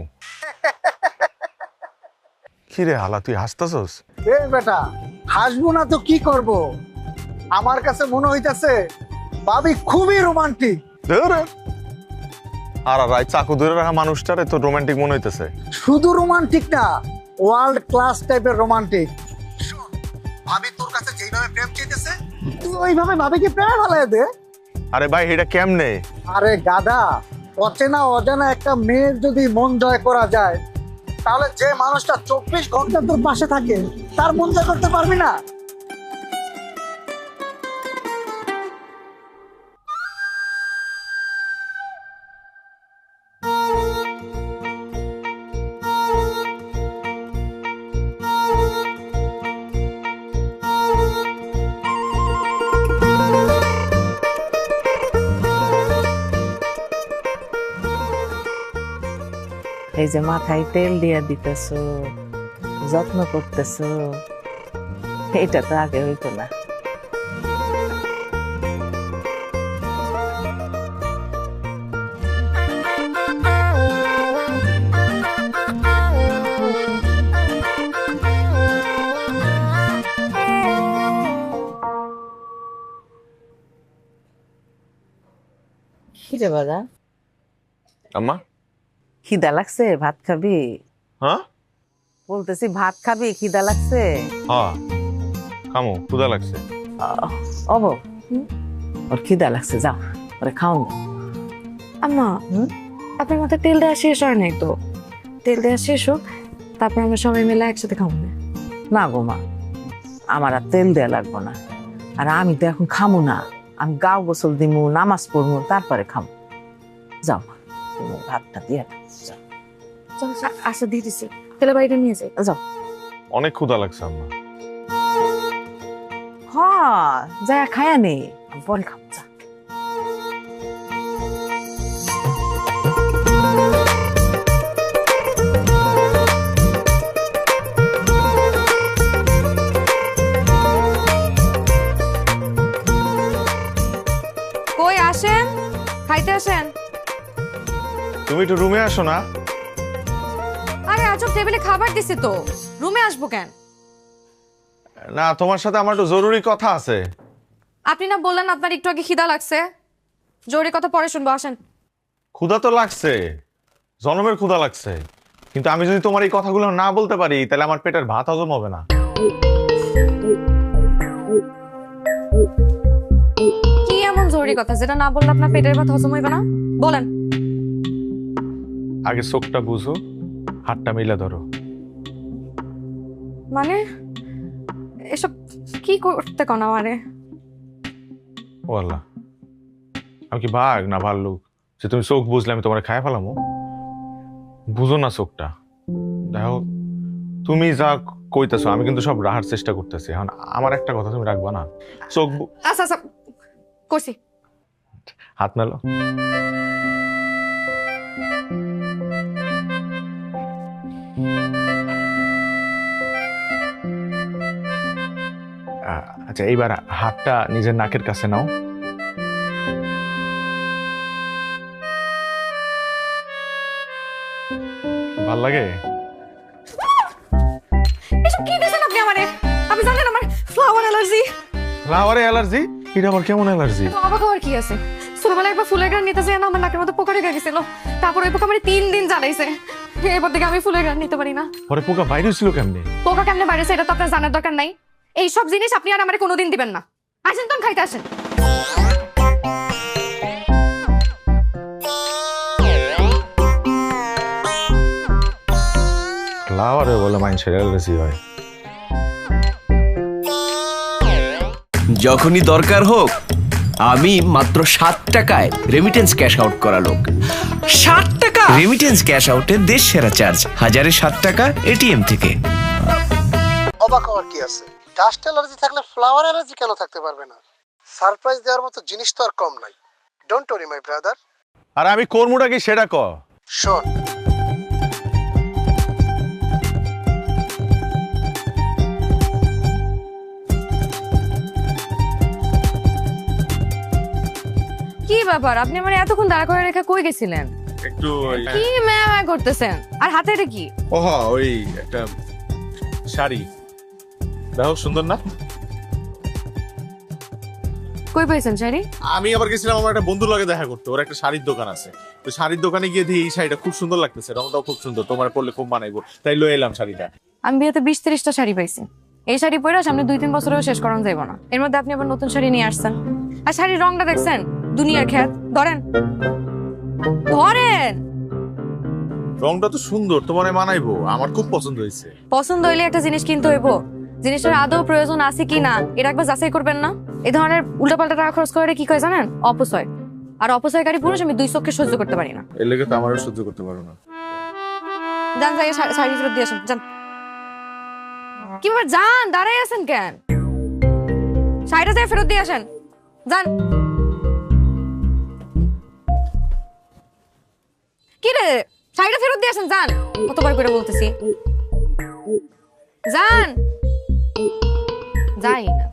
কি রে হালা, তুই হাসতেছস? এ বেটা, হাসবো না তো কি করব? আমার কাছে মনে হইতাছে ভাবি খুবই রোমান্টিক। আর রাইত চাকু ধরে রাখা মানুষটারে তো রোমান্টিক মনে হইতেছে। শুধু রোমান্টিক না, ওয়ার্ল্ড ক্লাস টাইপের রোমান্টিক। ভাবি তোর কাছে যেইভাবে প্রেম চাইতেছে তুই ওইভাবে ভাবিকে প্রেমে ফেলাই দে। আরে ভাই এটা কেমনে? আরে গাধা, অচেনা অজানা একটা মেয়ের যদি মন জয় করা যায়, তাহলে যে মানুষটা 24 ঘন্টা তোর পাশে থাকে তার মন জয় করতে পারবি না? এই যে মাথায় তেল দিয়া দিতেছো, যত্ন করতেছো, এটা তো আগে হইতো না। খিদে বাজা? আম্মা খিদা লাগছে, ভাত খাবি? হ্যাঁ বলতেছি ভাত খাবি, খিদা লাগছে? হ্যাঁ খামো, ক্ষুধা লাগছে। অব ওর খিদা লাগছে, যাও ওরে খাও না। আম্মা আপনার মাথায় তেল দেওয়া শেষ হয় নাই তো? তেল দেওয়া শেষ হোক, তারপর আমরা সবাই মিলে একসাথে খাবো না? না গো মা, আমার আর তেল দেয়া লাগবো না। আর আমি তো এখন খামো না, আমি গাও গোসল দিমু, নামাজ পড়বো, তারপরে খামো। যাও তুমি ভাতটা দিয়ে যাও। চল আচ্ছা দিয়ে দিছি, তেলে বাইরে নিয়ে যাই। যাও। অনেক ক্ষুধা লাগছে আম্মা। হ্যাঁ যা খায়া নে, পরে খাবো। যা। তুমি একটু রুমে আসো না। আরে আজব টেবিলে খাবার দিছি তো, রুমে আসবো কেন? না, তোমার সাথে আমার একটু জরুরি কথা আছে। আপনি না বললেন আপনার একটু আগে খিদা লাগছে? জরুরি কথা পরে শুনবো, আসেন। ক্ষুধা তো লাগছে, জনমের ক্ষুধা লাগছে, কিন্তু আমি যদি তোমার এই কথাগুলো না বলতে পারি তাহলে আমার পেটের ভাত হজম হবে না। কি এমন জরুরি কথা যেটা না বললে আপনার পেটের ভাত হজম হইবে না? বলেন। আগে চোখটা বুঝো, হাতটা মিলে ধরো। মানে এসব কি করতে কোন আমারে? ও আল্লাহ, আমি কি বাঘ না ভাল্লুক যে তুমি চোখ বুঝলে আমি তোমার খায় ফেলামো? বুঝো না চোখটা। দেখো, তুমি যা কইতেছো আমি কিন্তু সব রাহার চেষ্টা করতেছি। এখন আমার একটা কথা তুমি রাখবা না? চোখ আচ্ছা আচ্ছা করছি। হাত মেলো। আচ্ছা, এইবার হাতটা নিজের নাকের কাছে নাও। ভাল লাগে? এসব কি দিছেন আপনি আমারে? আপনি জানেন আমার ফ্লাওয়ার অ্যালার্জি। ফ্লাওয়ারে অ্যালার্জি? এটা আবার কেমন অ্যালার্জি? তো অবাক হওয়ার কি আছে? ছোটবেলায় একবার ফুলের গ্রান নিতে যাই না, আমার নাকের মধ্যে পোকা লেগে গেছিল। তারপর ওই পোকা আমার 3 দিন জ্বালাইছে। এরপর থেকে আমি ফুলের গ্রান নিতে পারি না। পরে পোকা বাইরে ছিল কেমনে? পোকা কেমনে বাইরেছে এটা তো আপনার জানার দরকার নাই। এই সব জিনিস আপনি আর আমারে কোনোদিন দিবেন না। আসেন তখন খাইতে আসেন। ফ্লাওয়ারে বলে মানুষের অ্যালার্জি হয়? যখনই দরকার হোক আমি মাত্র 7 টাকায় রেমিটেন্স ক্যাশ আউট করা লোক। 7 টাকা রেমিটেন্স ক্যাশ আউটের দেশ সেরা চার্জ, 1007 টাকা এটিএম থেকে। অবাক হওয়ার কি আছে? ডাস্ট অ্যালার্জি থাকলে ফ্লাওয়ার অ্যালার্জি কেন থাকতে পারবে না? সারপ্রাইজ দেওয়ার মতো জিনিস তো আর কম নাই। Don't worry my brother. আর আমি কর্মটা কি সেটা ক। শোন, কি ব্যাপার, আপনি আমার এতক্ষণ দাঁড়া করে রেখে কই গেছিলেন? একটু কি ম্যাম করতেছেন? আর হাতে এটা কি? ওহা, ওই একটা শাড়ি। দেখো সুন্দর না? কই পাইছেন শাড়ি? আমি আবার গেছিলাম আমার একটা বন্ধুর লাগে দেখা করতে, ওর একটা শাড়ির দোকান আছে। তো শাড়ির দোকানে গিয়ে দেখি এই শাড়িটা খুব সুন্দর লাগতেছে, রংটাও খুব সুন্দর, তোমার পরলে খুব মানাইবো, তাই লয়ে এলাম শাড়িটা। আমি বিয়েতে 20-30টা শাড়ি পাইছি। এই শাড়ি পরে সামনে 2-3 বছরেও শেষ করানো যাইব না। এর মধ্যে আপনি আবার নতুন শাড়ি নিয়ে আসছেন। আর শাড়ির রংটা দেখছেন? দুনিয়ার খ্যাত। ধরেন ধরেন। রংটা তো সুন্দর, তোমার মানাইবো, আমার খুব পছন্দ হয়েছে। পছন্দ হইলে একটা জিনিস কিনতে হইব, জিনিসটার আদৌ প্রয়োজন আছে কি না এটা একবার যাচাই করবেন না? এই ধরনের উল্টাপাল্টা টাকা খরচ করে কি কয় জানেন? অপচয়। আর অপচয়কারী পুরুষ আমি 2 চোখে সহ্য করতে পারি না। এর লেগে তো আমারও সহ্য করতে পারো না। যান যাই শাড়ি ফেরত দিয়ে আসেন, যান। কি ব্যাপার, যান, দাঁড়াই আছেন কেন? শাড়িটা যাই ফেরত দিয়ে আসেন, যান। কি রে, শাড়িটা ফেরত দিয়ে আসেন, যান। কতবার করে বলতেছি, যান। যাই না।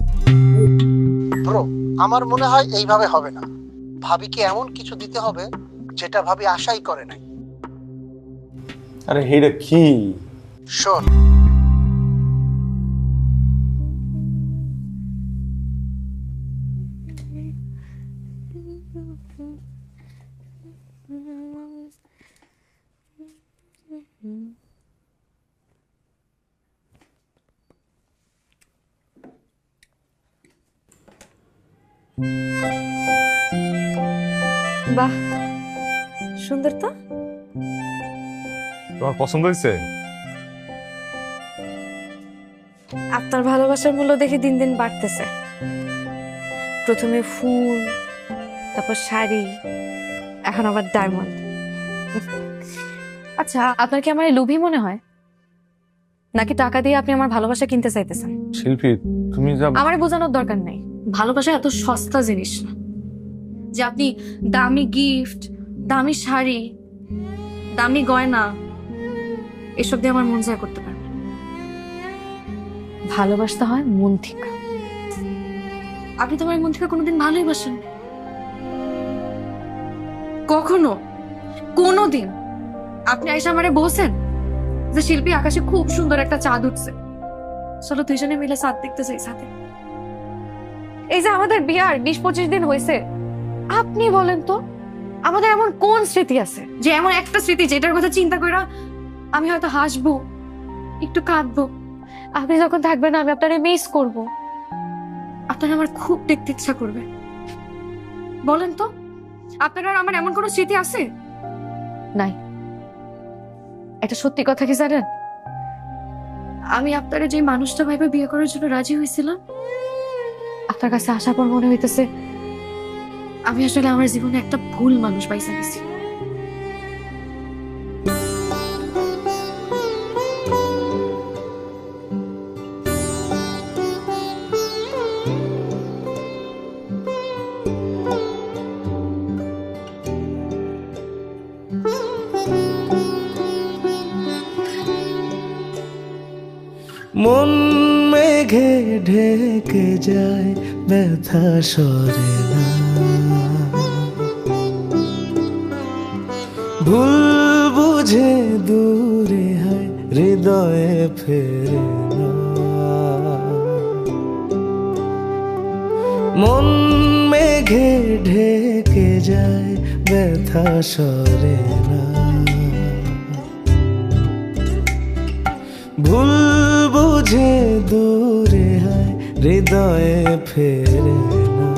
ব্রো, আমার মনে হয় এইভাবে হবে না। ভাবিকে এমন কিছু দিতে হবে যেটা ভাবি আশাই করে নাই। আরে হেটা কি? শোন, বাহ, সুন্দর তো। তোমার পছন্দ হয়েছে? আপনার ভালোবাসার মূল্য দেখে দিন দিন বাড়তেছে। প্রথমে ফুল, তারপর শাড়ি, এখন আবার ডায়মন্ড। আচ্ছা, আপনার কি আমার লোভী মনে হয়, নাকি টাকা দিয়ে আপনি আমার ভালোবাসা কিনতে চাইতেছেন? শিল্পী, তুমি যা আমার বোঝানোর দরকার নেই। ভালোবাসা এত সস্তা জিনিস না যে আপনি দামি গিফট, দামি শাড়ি, দামি গয়না এসব দিয়ে আমার মন জয় করতে পারবেন। ভালোবাসতে হয় মন থেকে। আপনি তো আমার মন থেকে কোনোদিন ভালোই বাসেন কখনো? কোনোদিন আপনি আইসা আমারে বলছেন যে শিল্পী আকাশে খুব সুন্দর একটা চাঁদ উঠছে, চলো দুইজনে মিলে চাঁদ দেখতে যাই সাথে? এই যে আমাদের বিয়ার 20-25 দিন হয়েছে, আপনি বলেন তো আমাদের এমন কোন স্মৃতি আছে যে এমন একটা স্মৃতি যেটার কথা চিন্তা কইরা আমি হয়তো হাসবো, একটু কাঁদবো, আপনি যখন থাকবেন আমি আপনারে মিস করব, আপনার আমার খুব দেখতে ইচ্ছা করবে? বলেন তো আপনার আর আমার এমন কোনো স্মৃতি আছে? নাই। এটা সত্যি কথা কি জানেন, আমি আপনার যে মানুষটা ভাইবে বিয়ে করার জন্য রাজি হয়েছিলাম, আপনার কাছে আসার পর মনে হইতেছে আমি আসলে আমার জীবনে একটা ভুল মানুষ পাইসা গেছি। মন মেঘে ঢেকে যায়, ব্যথা সরে না, ভুল বুঝে দূরে হয়, হৃদয়ে ফেরে না। মন মেঘে ঢেকে যায়, ব্যথা সরে না, ভুল বুঝে দূরে হয়, হৃদয়ে ফেরে না।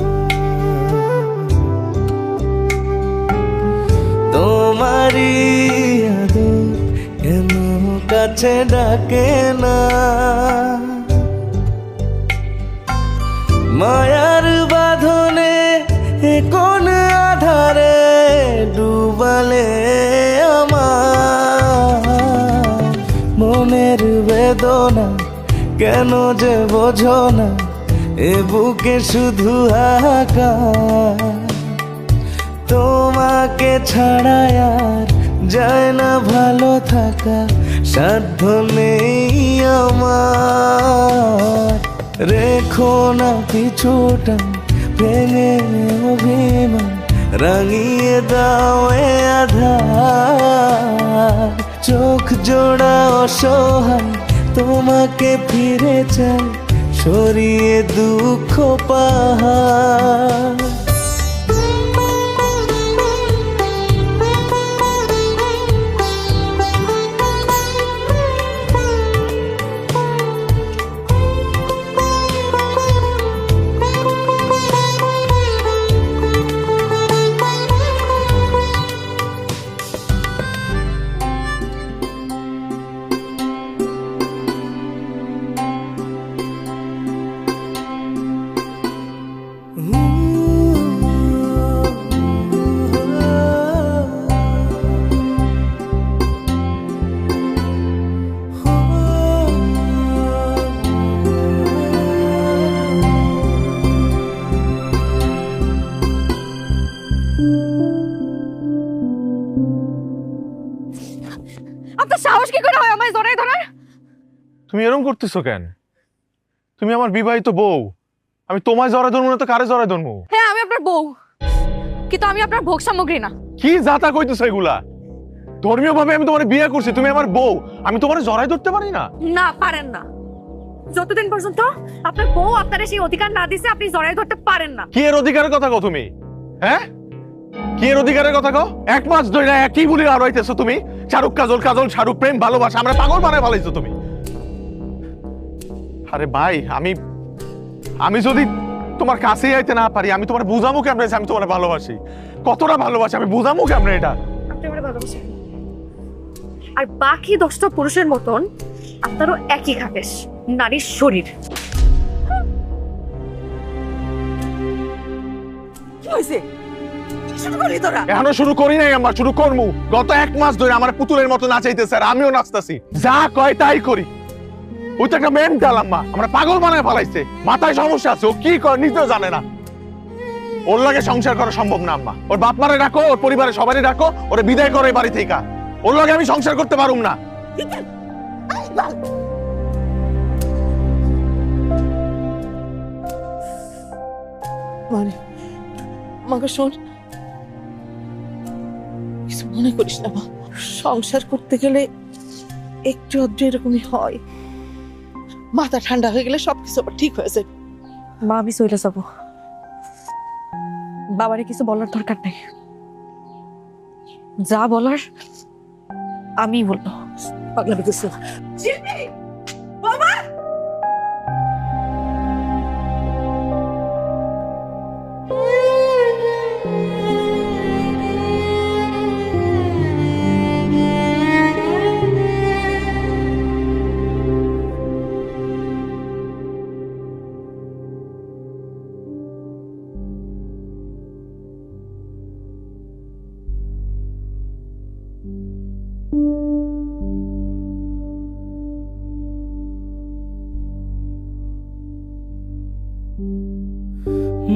তোমারই আদর কেন কাছে ডাকে না, মায়ার বাঁধনে কোন আধারে ডুবালে আমার মনের বেদনা, কেন যে বোঝো না এ বুকে শুধু হাহাকার। তোমাকে ছাড়া আর যায় না ভালো থাকা, সাধ্য নেই আমার। রেখো না পিছুটা ভেঙে অভিমান, রাঙিয়ে দাও এ আধার। চোখ জোড়া অসহায় তোমাকে ফিরে চাই, সরিয়ে দুঃখ পাহাড়। আপনার সাহস কি করে হয় আমায় জড়াই ধরার? তুমি এরকম করতেছো কেন? তুমি আমার বিবাহিত বউ, আমি তোমায় জড়াই ধরবো না তো কারে জড়াই ধরবো? হ্যাঁ আমি আপনার বউ, কিন্তু আমি আপনার ভোগ সামগ্রী না। কি যাতা কইতেছো এগুলা? ধর্মীয় ভাবে আমি তোমার বিয়ে করছি, তুমি আমার বউ, আমি তোমার জড়াই ধরতে পারি না? না পারেন না, যতদিন পর্যন্ত আপনার বউ আপনার সেই অধিকার না দিছে আপনি জড়াই ধরতে পারেন না। কি এর অধিকারের কথা কও তুমি? হ্যাঁ কি এর অধিকারের কথা কও? 1 মাস ধরে একই বলি আর হইতেছো তুমি, শাহরুখ কাজল, কাজল শাহরুখ, প্রেম ভালোবাসা, আমরা পাগল বানায় ফেলাইছো তুমি। আরে ভাই আমি যদি তোমার কাছে আইতে না পারি, আমি তোমার বুঝামু কেমনে যে আমি তোমার ভালোবাসি, কতটা ভালোবাসি আমি বুঝামু কেমনে এটা? আপনি আমারে ভালোবাসেন, আর বাকি 10টা পুরুষের মতন আপনারও একই খাবেশ, নারীর শরীর। কি হয়েছে? শুরু করলি তোরা? এখনো শুরু করি নাই, আমার শুরু করমু। গত 1 মাস ধরে আমার পুতুলের মতো নাচাইতেছে আর আমিও নাচতাছি, যা কয় তাই করি। ওই তো একটা মেন্টাল আম্মা, আমরা পাগল বানায় ফেলাইছে, মাথায় সমস্যা আছে, ও কি করে নিজেও জানে না। ওর লাগে সংসার করা সম্ভব না আম্মা। ওর বাপ মারে ডাকো, ওর পরিবারের সবারই ডাকো, ওরে বিদায় করে বাড়ি থেকে। ওর লাগে আমি সংসার করতে পারুম না। মানে মাকে শোন, কিছু কিছু মনে করিস না মা, সংসার করতে গেলে একটু আধটু এরকমই হয়। মাথা ঠান্ডা হয়ে গেলে সবকিছু আবার ঠিক হয়ে যায়। মা আমি চলে যাবো, বাবারে কিছু বলার দরকার নেই, যা বলার আমি বলবো। পাগলামি করছো।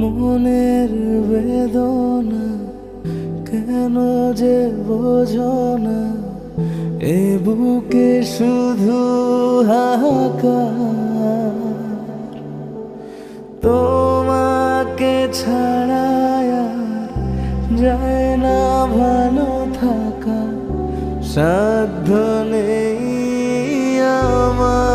মনের বেদনা কেন যে বোঝো না, এ বুকে শুধু হাহাকার। তোমাকে ছাড়া আর যায় না ভালো থাকা, সাধ্য নেই আমার।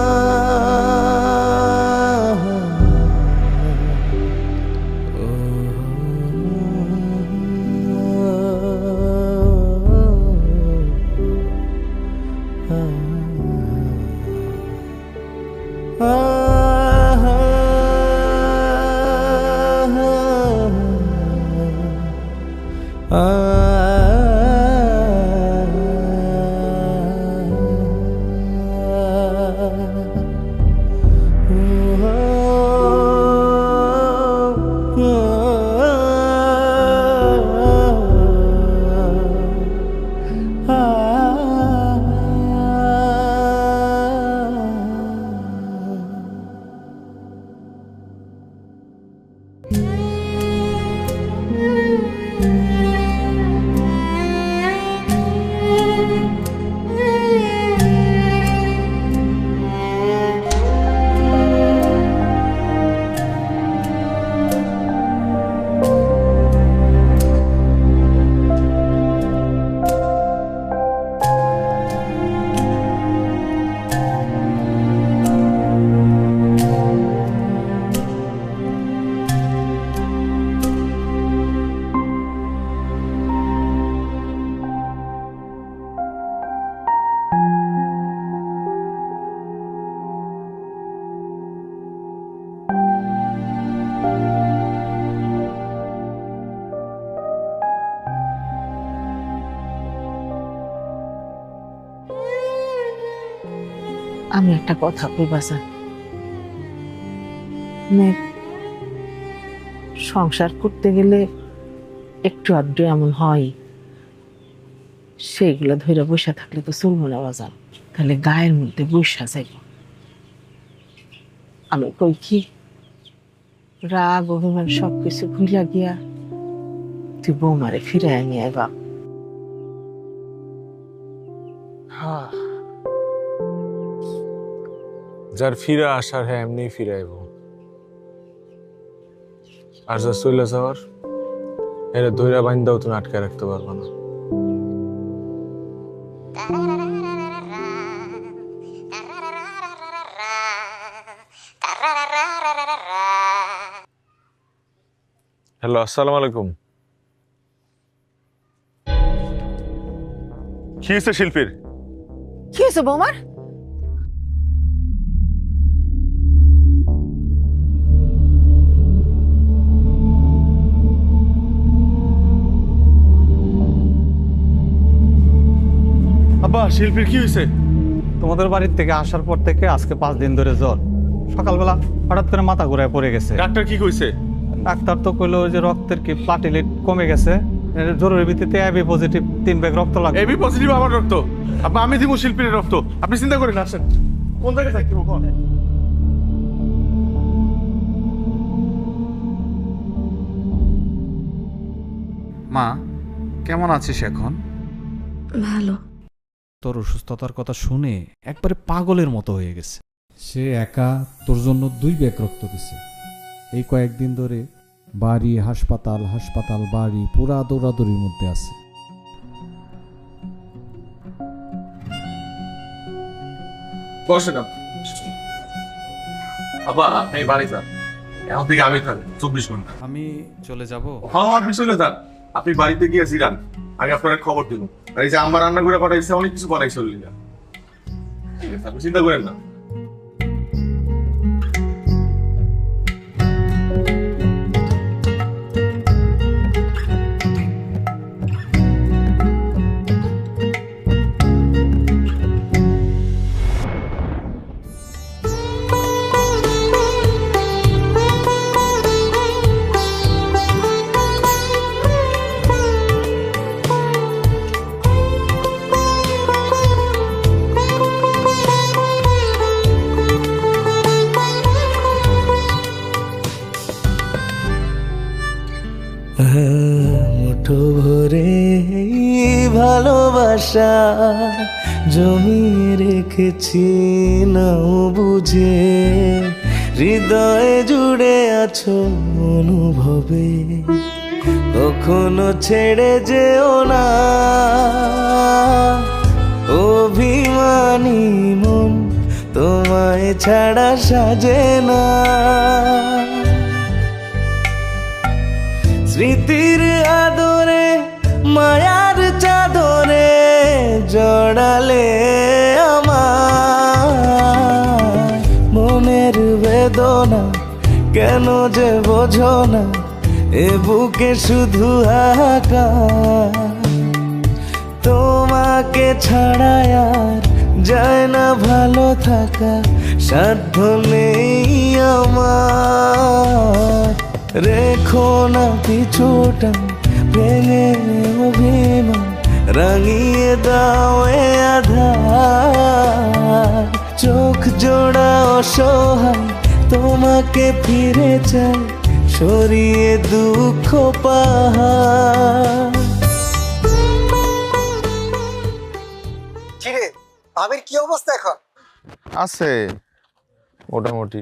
আমি একটা কথা কই বাসা, সংসার করতে গেলে একটু আধটু এমন হয়, সেইগুলো ধরে বসে থাকলে তো চলবো না বাজান, তাহলে গায়ের মধ্যে বসা যাইব। আমি কই কি, রাগ অভিমান সবকিছু ভুলিয়া গিয়া তুই বৌমারে ফিরে আনি আইবা। হ্যাঁ, যার ফিরে আসার হ্যাঁ এমনি ফিরে আইব, আর যা চলে যাওয়ার এটা ধৈরা বাইন্দাও তুমি আটকে রাখতে পারবো না। হ্যালো, আসসালামু আলাইকুম। কি হয়েছে শিল্পীর? কি হয়েছে বৌমার? আব্বা, শিল্পীর কি হয়েছে? তোমাদের বাড়ির থেকে আসার পর থেকে আজকে 5 দিন ধরে জ্বর, সকালবেলা হঠাৎ করে মাথা ঘুরায় পড়ে গেছে। ডাক্তার কি কইছে? ডাক্তার তো কইলো যে রক্তের কি প্লাটিলেট কমে গেছে, জরুরি ভিত্তিতে এবি পজিটিভ 3 ব্যাগ রক্ত লাগবে। এবি পজিটিভ আমার রক্ত? আব্বা, আমি দিব শিল্পীর রক্ত, আপনি চিন্তা করেন। আসেন, কোন জায়গায় থাকতে কোন? মা কেমন আছিস এখন? ভালো। তোর অসুস্থতার কথা শুনে একবারে পাগলের মতো হয়ে গেছে। সে একা তোর জন্য 2 ব্যাগ রক্ত দিছে। এই কয়েকদিন ধরে বাড়ি হাসপাতাল হাসপাতাল বাড়ি পুরা দৌড়াদৌড়ির মধ্যে আছে। বসে না আবার এই বাড়ি যান, এখন থেকে আমি থাকি 24 ঘন্টা। আমি চলে যাব। হ্যাঁ আপনি চলে যান, আপনি বাড়িতে গিয়ে জিরান, আমি আপনার খবর দিব। আর এই যে আমার রান্না করে পাঠাইছে, অনেক কিছু বানাই চললি না, ঠিক আছে আপনি চিন্তা করেন না। মুঠো ভরে ভালোবাসা জমিয়ে রেখেছি নাও বুঝে, হৃদয়ে জুড়ে আছো অনুভবে, কখনো ছেড়ে যেও না। অভিমানী মন তোমায় ছাড়া সাজে না। স্মৃতির আদরে মায়ার চাদরে জড়ালে আমার মনের বেদনা, কেন যে বোঝো না এ বুকে শুধু হাহাকার। তোমাকে ছাড়া আর যায় না ভালো থাকা, সাধ্য নেই আমার। রেখো না পিছুটা ভেঙে অভিমান, রাঙিয়ে দাও এ আধার। চোখ জোড়া অসহায় তোমাকে ফিরে চাই, সরিয়ে দুঃখ পাহাড়। কিরে ভাবির কি অবস্থা এখন? আছে মোটামুটি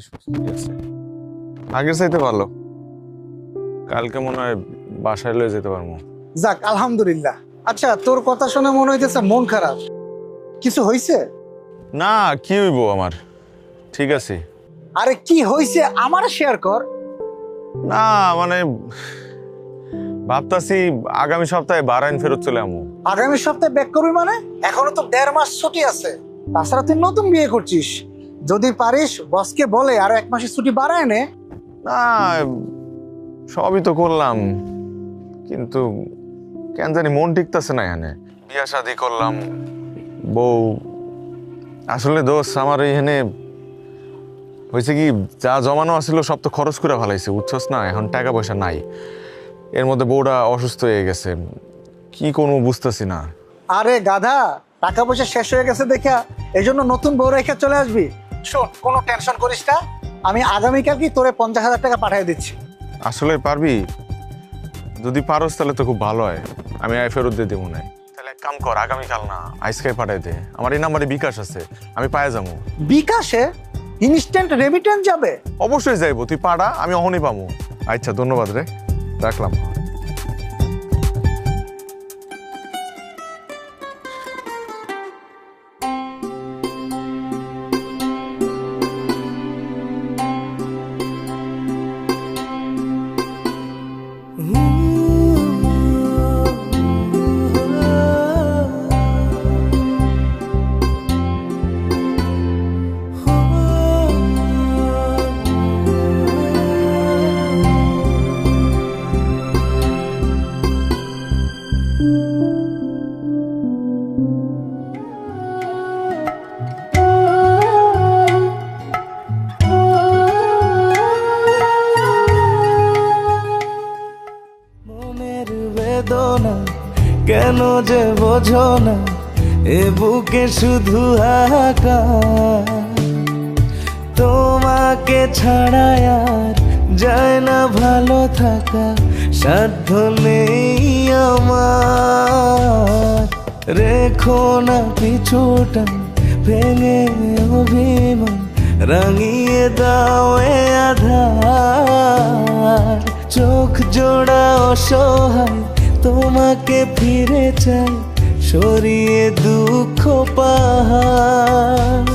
আছে, আগের চাইতে ভালো। কালকে মনে হয় বাসায় লয়ে যেতে পারবো। যাক আলহামদুলিল্লাহ। আচ্ছা তোর কথা শুনে মনে হইতেছে মন খারাপ, কিছু হইছে? না কি হইব আমার, ঠিক আছে। আরে কি হইছে আমার শেয়ার কর। না মানে ভাবতাছি আগামী সপ্তাহে বারাইন ফেরত চলে আমু। আগামী সপ্তাহে ব্যাক করবি মানে? এখনো তো 1.5 মাস ছুটি আছে, তাছাড়া তুই নতুন বিয়ে করছিস। যদি পারিস বসকে বলে আরো 1 মাসের ছুটি বাড়ায় নে। না সবই তো করলাম, কিন্তু কেন জানি মন টিকতেছে না। এখানে বিয়া শাদি করলাম, বউ আসলে দোষ আমার এখানে হয়েছে কি, যা জমানো আছিল সব তো খরচ করে ফেলাইছে, বুঝছস না। এখন টাকা পয়সা নাই, এর মধ্যে বউটা অসুস্থ হয়ে গেছে, কি করবো বুঝতেছি না। আরে গাধা, টাকা পয়সা শেষ হয়ে গেছে দেখা এই জন্য নতুন বউ রেখে চলে আসবি? শোন, কোনো টেনশন করিস না, আমি আগামীকাল কি তোরে 50,000 টাকা পাঠিয়ে দিচ্ছি। আসলে পারবি? যদি পারস তাহলে তো খুব ভালো হয়, আমি ফেরত দিয়ে দেবো না। তাহলে এক কাম কর, আগামীকাল না আজকে পাঠাই দে, আমার এই নাম্বারে বিকাশ আছে, আমি পায়ে যাবো। বিকাশে ইনস্ট্যান্ট রেমিটেন্স যাবে? অবশ্যই যাইবো, তুই পাড়া, আমি অহনই পাবো। আচ্ছা ধন্যবাদ রে, রাখলাম। কেন যে বোঝো না এ বুকে শুধু হাহাকার। তোমাকে ছাড়া আর যায় না ভালো থাকা, সাধ্য নেই আমার। রেখো না পিছুটা ভেঙে অভিমান, রাঙিয়ে দাও এ আধার। চোখ জোড়া অসহায় তোমাকে ফিরে চাই, সরিয়ে দুঃখ পাহাড়।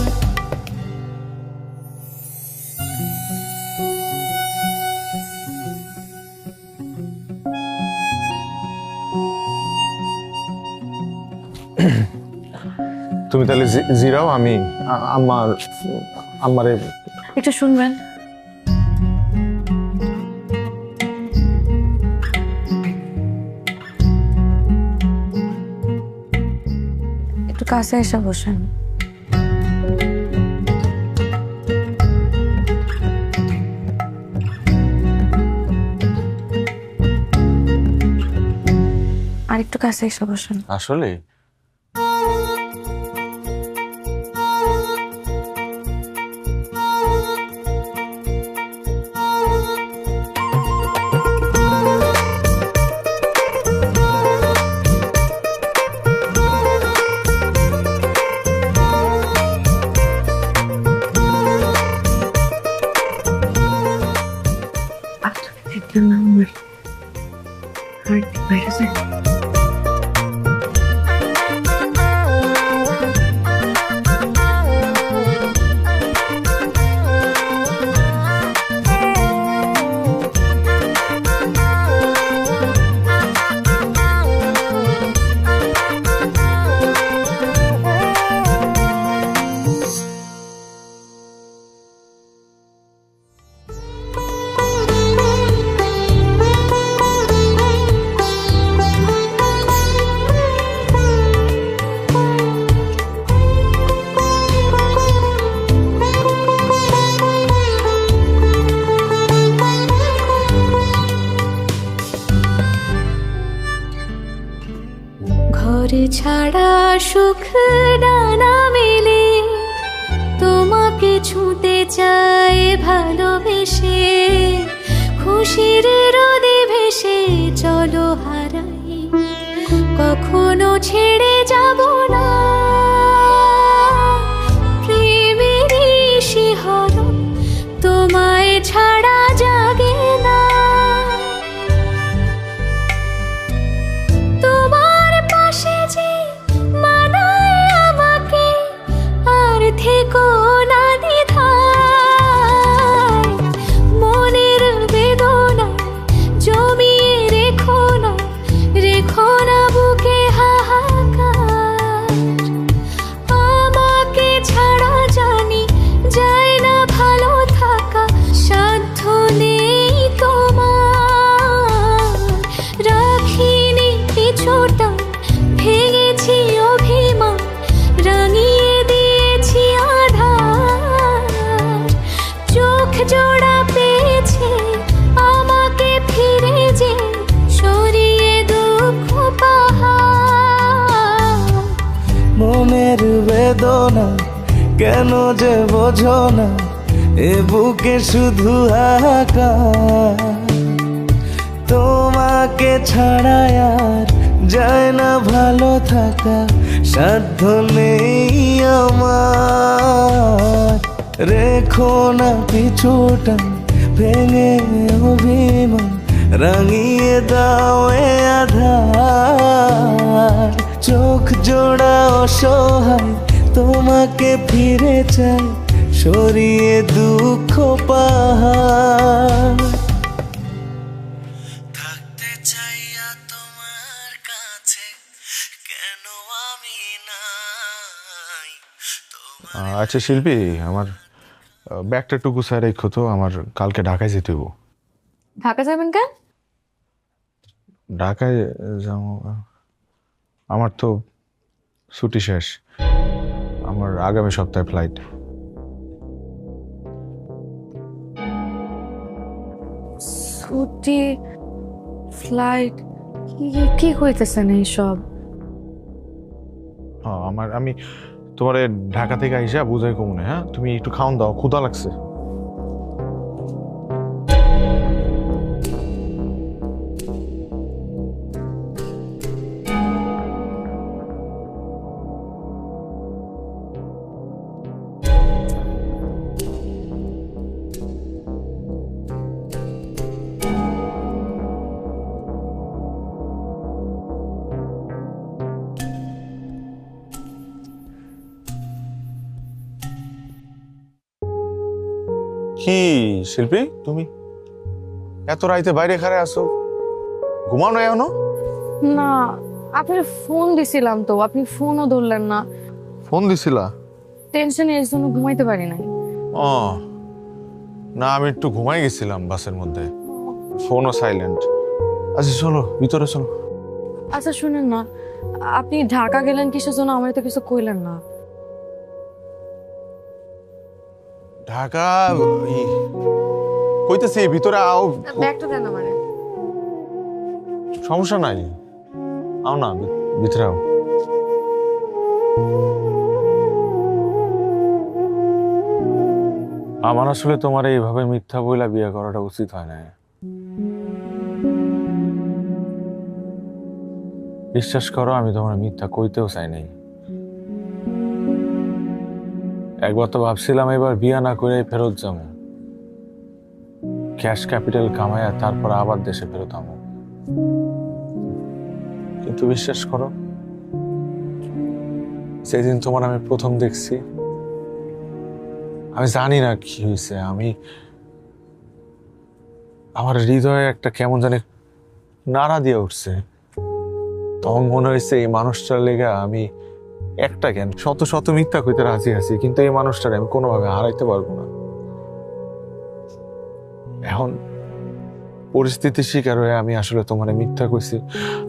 তুমি তাহলে জিরাও, আমি আমারে একটু শুনবেন। একটু কাছে এসে বসেন। আর একটু কাছে এসে বসেন। আসলে ঘর ছাড়া সুখ ডানা মেলে, তোমাকে ছুঁতে চায় ভালোবেসে, খুশির রোদে ভেসে চলো হারাই, কখনো ছেড়ে যাব না। প্রেমেরই শিহরণ তোমায় ছাড়া জাগে না। তোমার পাশে যে মানায় আমাকে, আর থেকো না দ্বিধায়। মনের বেদনা জমিয়ে রেখো না বুকে হাহাকার। আমাকে ছাড়া জানি যায় না ভালো থাকা, সাধ্য নেই তোমার। রাখিনি কিছুটা, ভেঙেছি অভিমান, রাঙিয়ে দিয়েছি আধার। চোখ জোড়া পেয়েছে আমাকে ফিরে যে, সরিয়ে দুঃখ পাহাড়। মনের বেদনা কেন যে বোঝো না, এ বুকে শুধু হাহাকার। তোমাকে ছাড়া আর যায় না ভালো থাকা, সাধ্য নেই আমার। রেখো না পিছুটা, ভেঙে অভিমান, রাঙিয়ে দাও এ আধার। চোখ জোড়া অসহায় তোমাকে ফিরে চাই, সরিয়ে দুঃখ পাহাড়। থাকতে চাইয়া তোমার কাছে, কেন আমি নাই? আচ্ছা শিল্পী, আমার ব্যাগটা একটু গুছায় রেখো তো, আমার কালকে ঢাকায় যেতে হবো। ঢাকা যাবেন কেন? ঢাকায় যাবো, আমার তো ছুটি শেষ, আমার আগামী সপ্তাহে ফ্লাইট। ছুটি, ফ্লাইট, কি হইতেছেন এইসব? হ্যাঁ, আমি তোমার ঢাকা থেকে আইসা বুঝাই কমনে। হ্যাঁ, তুমি একটু খাওন দাও, ক্ষুধা লাগছে। কি শিল্পী, তুমি এত রাইতে বাইরে খারে আসো, ঘুমাও না এখনো? না, আপনার ফোন দিছিলাম তো, আপনি ফোনও ধরলেন না। ফোন দিছিলা? টেনশনে এর জন্য ঘুমাইতে পারি নাই। ও না, আমি একটু ঘুমাই গেছিলাম বাসের মধ্যে, ফোনও সাইলেন্ট। আচ্ছা চলো ভিতরে চলো। আচ্ছা শুনেন না, আপনি ঢাকা গেলেন কিসের জন্য? আমার তো কিছু কইলেন না। ঢাকা কইতেছি ভিতরে আও। ব্যাগটা দেন আমারে। সমস্যা নাই, আও না ভিতরে আও। আমার আসলে তোমার এইভাবে মিথ্যা বইলা বিয়ে করাটা উচিত হয় না। বিশ্বাস করো, আমি তোমার মিথ্যা কইতেও চাই নাই। একবার তো ভাবছিলাম এবার বিয়ে না করে ফেরত যাবো, ক্যাশ ক্যাপিটাল কামায়া তারপর আবার দেশে ফেরত আমো। কিন্তু বিশ্বাস করো, সেদিন তোমার আমি প্রথম দেখছি, আমি জানি না কি হয়েছে, আমার হৃদয়ে একটা কেমন জানি নাড়া দিয়ে উঠছে। তখন মনে হয়েছে এই মানুষটার লেগে আমি একটা কেন শত শত মিথ্যা কইতে রাজি আছি, কিন্তু এই মানুষটার আমি কোনোভাবে হারাইতে পারবো না। এখন পরিস্থিতির শিকার হয়ে আমি আসলে তোমার মিথ্যা কইছি,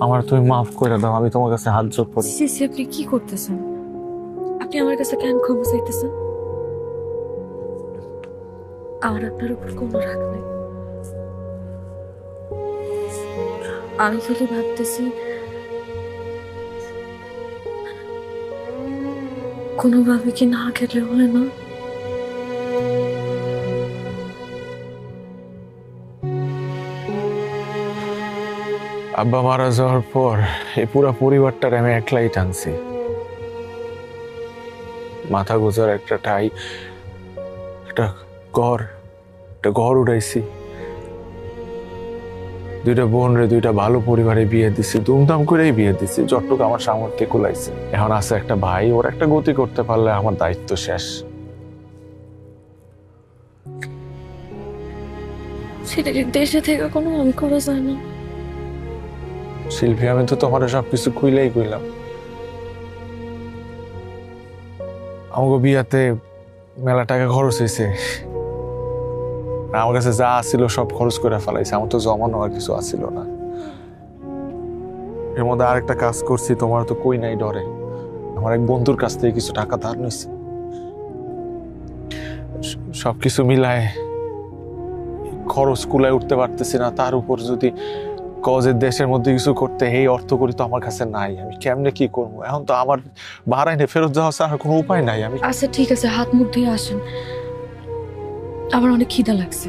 আমার তুমি মাফ করে দাও। আমি তোমার কাছে হাত জোড় করি। আপনি কি করতেছেন? আপনি আমার কাছে কেন ক্ষমা চাইতেছেন? আমার আপনার উপর কোনো রাগ নাই। আমি খালি ভাবতেছি কোনোভাবে কি না গেলে হয় না? আব্বা মারা যাওয়ার পর এই পুরো পরিবারটার আমি একলাই টানছি। মাথা গোজার একটা ঠাই, একটা ঘর উঠাইছি, দুইটা বোন রে দুইটা ভালো পরিবারে বিয়ে দিছি, ধুমধাম করেই বিয়ে দিছি, যতটুকু আমার সামর্থ্যে কুলাইছে। এখন আছে একটা ভাই, ওর একটা গতি করতে পারলে আমার দায়িত্ব শেষ। সেটা কি দেশে থেকে কোনো আমি করা যায় না? শিল্পী, আমি তো তোমার সবকিছু কইলাম। আমাকে বিয়াতে মেলা টাকা খরচ হয়েছে, আমার কাছে যা আসছিল সব খরচ করে ফেলাইছে, আমার তো জমানো আর কিছু আসছিল না। এর মধ্যে আরেকটা কাজ করছি, তোমার তো কই নাই ডরে, আমার এক বন্ধুর কাছ থেকে কিছু টাকা ধার নিছি। সবকিছু মিলায় খরচ কুলায় উঠতে পারতেছি না, তার উপর যদি কজের দেশের মধ্যে কিছু করতে, এই অর্থ করি তো আমার কাছে নাই, আমি কেমনে কি করবো? এখন তো আমার বাহারাইনে ফেরত যাওয়া ছাড়া কোনো উপায় নাই। আমি আচ্ছা ঠিক আছে, হাত মুখ ধুয়ে আসেন, আমার অনেক খিদা লাগছে।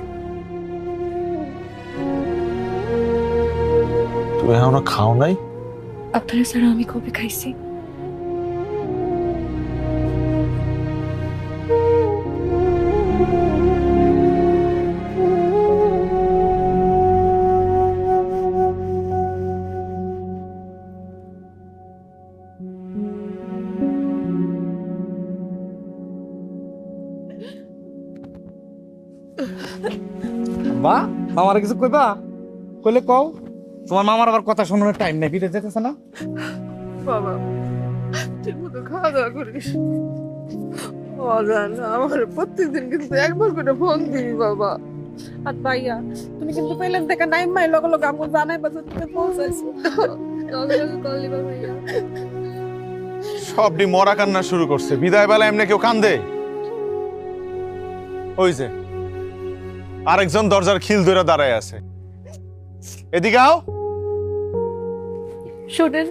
তুমি এখনো খাও নাই? আপনারা ছাড়া আমি কবে খাইছি? বা আমার কিছু কইবা? কইলে কও। তোমার মামার আবার কথা শোনানোর টাইম নেই, বিদেশ যেতেছে না? বাবা ঠিক মতো খাওয়া দাওয়া করিস। আমার প্রত্যেকদিন কিন্তু একবার করে ফোন দিবি বাবা। আর ভাইয়া তুমি কিন্তু পেলেন থেকে নাইম মাই লগে লগে আমাকে জানাই বাজে তুমি পৌঁছাইছো। সবটি মরা কান্না শুরু করছে, বিদায় বেলা এমনি কেউ কান্দে? ওই যে আরেকজন দরজার খিল ধরে দাঁড়ায় আছে, এদিকে আও। শোনেন,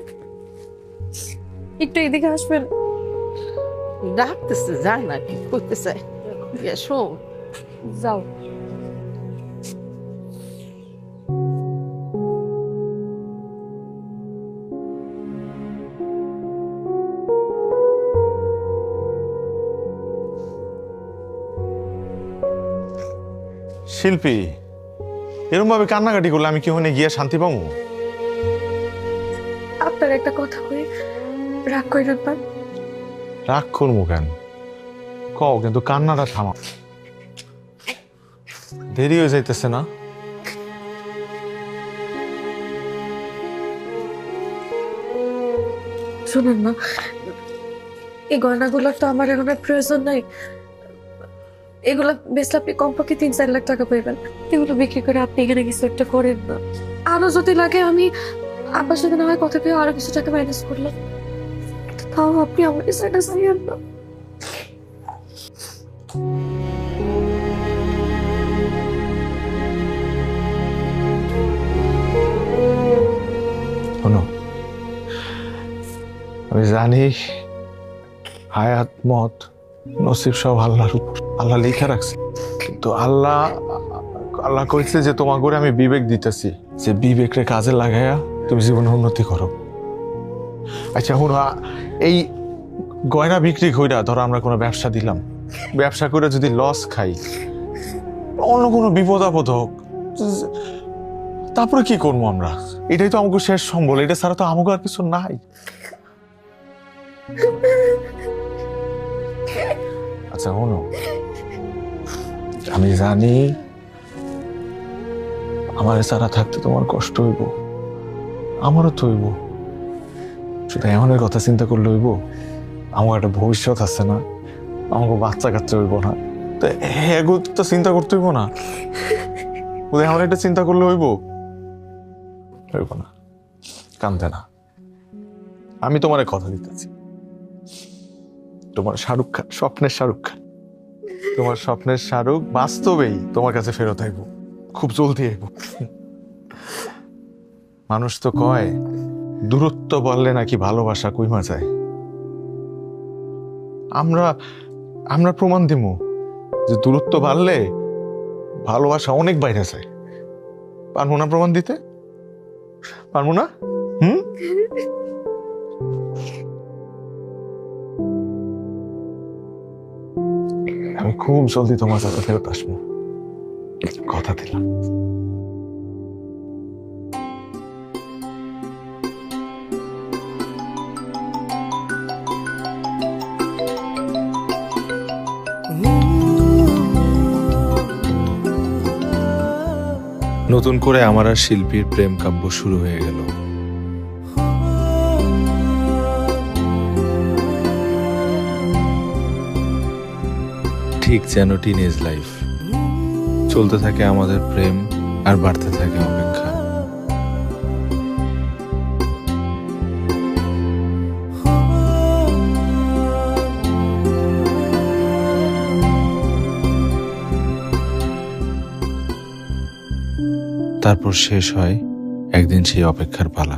একটু এদিকে আসবেন। ডাকতেছে, যায় না কি করতে চাই, শোন যাও। শিল্পী, এরকম ভাবে কান্নাকাটি করলে আমি কি ওখানে গিয়ে শান্তি পাবো? আপনার একটা কথা কই, রাগ করে রাখবেন? রাগ করবো কেন, কও, কিন্তু কান্নাটা থামা। দেরি হয়ে যাইতেছে না? শুনুন না, এই গয়নাগুলোর তো আমার এখন আর প্রয়োজন নাই। এগুলো বেচলে আপনি কমপক্ষে 3-4 লাখ টাকা পাইবেন। এগুলো বিক্রি করে আপনি এখানে কিছু একটা করেন না। আরো যদি লাগে আমি আব্বার সাথে না হয় কথা পেয়ে আরো কিছু টাকা ম্যানেজ করলাম, তাও আপনি আমার কাছে এটা চাইয়েন না। শোনো, আমি জানি হায়াত মত নসিব সব আল্লাহর উপর, আল্লাহ লিখে রাখছে। কিন্তু আল্লাহ কইছে যে তোমার করে আমি বিবেক দিতেছি, যে বিবেকরে কাজে লাগাইয়া তুমি জীবনে উন্নতি করো। আচ্ছা এখন এই গয়না বিক্রি কইরা ধরো আমরা কোনো ব্যবসা দিলাম, ব্যবসা করে যদি লস খাই, অন্য কোনো বিপদ আপদ হোক, তারপরে কি করবো আমরা? এটাই তো আমাকে শেষ সম্বল, এটা ছাড়া তো আমাকে আর কিছু নাই। আচ্ছা শোনো, আমি জানি আমার সারা থাকতে তোমার কষ্ট হইব, আমারও তো হইব। শুধু এমনের কথা চিন্তা করলে হইব? আমার একটা ভবিষ্যৎ আছে না, আমাকে বাচ্চা কাচ্চা হইব না, তো এগুলো তো চিন্তা করতে হইব না? এমন একটা চিন্তা করলে হইব? হইব না, কান্দে না। আমি তোমার কথা দিতেছি, তোমার শাহরুখ খান, স্বপ্নের শাহরুখ খান, তোমার স্বপ্নের শাহরুখ বাস্তবেই তোমার কাছে ফেরত আইব, খুব জলদি আইব। মানুষ তো কয় দূরত্ব বললে নাকি ভালোবাসা কইমা যায়। আমরা প্রমাণ দিব যে দূরত্ব বাড়লে ভালোবাসা অনেক বাইরে যায়। পারবো না প্রমাণ দিতে? পারবো না? আমি খুব জলদি তোমার সাথে ফেরত আসবো, কথা দিলাম। নতুন করে আমার আর শিল্পীর প্রেম কাব্য শুরু হয়ে গেল। ঠিক যেন টিনেজ লাইফ, চলতে থাকে আমাদের প্রেম আর বাড়তে থাকে অপেক্ষা। তারপর শেষ হয় একদিন সেই অপেক্ষার পালা।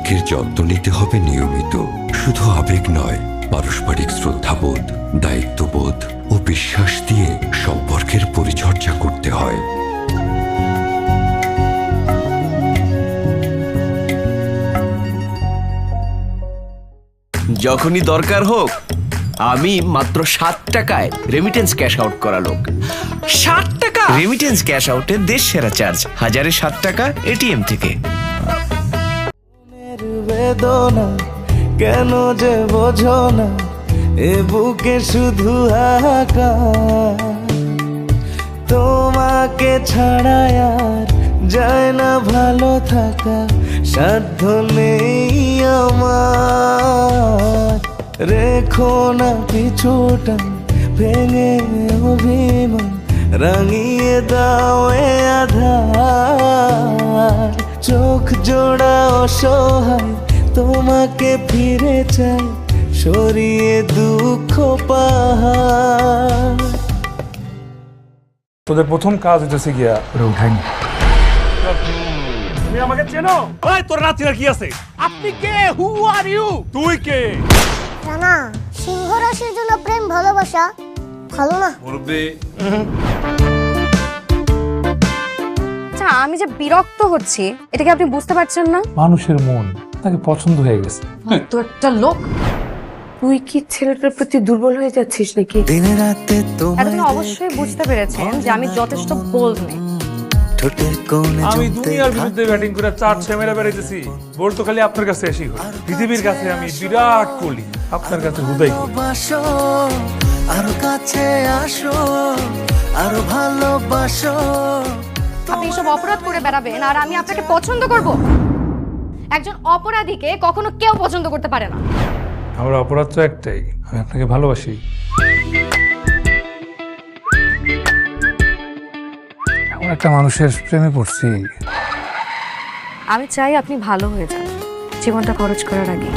সম্পর্কের যত্ন নিতে হবে নিয়মিত, শুধু আবেগ নয়, পারস্পরিক শ্রদ্ধাবোধ, দায়িত্ববোধ ও বিশ্বাস দিয়ে সম্পর্কের পরিচর্যা করতে হয়। যখনই দরকার হোক আমি মাত্র 7 টাকায় রেমিটেন্স ক্যাশ আউট করা লোক। 7 টাকা রেমিটেন্স ক্যাশ আউটের দেশ সেরা চার্জ, 1007 টাকা এটিএম থেকে। বেদনা কেন যে বোঝো না, এ বুকে শুধু হাহাকার। তোমাকে ছাড়া আর যায় না ভালো থাকা, সাধ্য নেই আমার। রেখো না পিছুটা ভেঙে অভিমান, রাঙিয়ে দাও এ আধার। চোখ জোড়া অসহায় তোমাকে ফিরে চাই, সরিয়ে দুঃখ পাহাড়। তোদের প্রথম কাজ হইতেছে গিয়া ওরা উঠাইনি। তুমি আমাকে চেনো? ওই তোর রাত্রির কি আছে? আপনি কে? হু আর ইউ? তুই কে? রানা, সিংহ রাশির জন্য প্রেম ভালোবাসা ভালো না। আচ্ছা, আমি যে বিরক্ত হচ্ছি এটা কি আপনি বুঝতে পারছেন না? মানুষের মন তাকে পছন্দ হয়ে গেছে। তো একটা লোক, তুই কি ছেলেটার প্রতি দুর্বল হয়ে যাচ্ছিস নাকি? দিনে রাতে আপনি অবশ্যই বুঝতে পেরেছেন যে আমি যথেষ্ট বোল্ড নই। আমি দুনিয়ার বিরুদ্ধে ব্যাটিং করে 4-6 মেরে বেড়াইতেছি, বল তো খালি আপনার কাছে আসি। পৃথিবীর কাছে আমি বিরাট কোহলি, আপনার কাছে হুদাই কোহলি। আরো কাছে আসো, আরো ভালোবাসো। আপনি এসব অপরাধ করে বেড়াবেন আর আমি আপনাকে পছন্দ করব? একজন অপরাধীকে কখনো কেউ পছন্দ করতে পারে না। আমার অপরাধ তো একটাই, আমি আপনাকে ভালোবাসি। এমন একটা মানুষের প্রেমে পড়ছি। আমি চাই আপনি ভালো হয়ে যান জীবনটা খরচ করার আগে।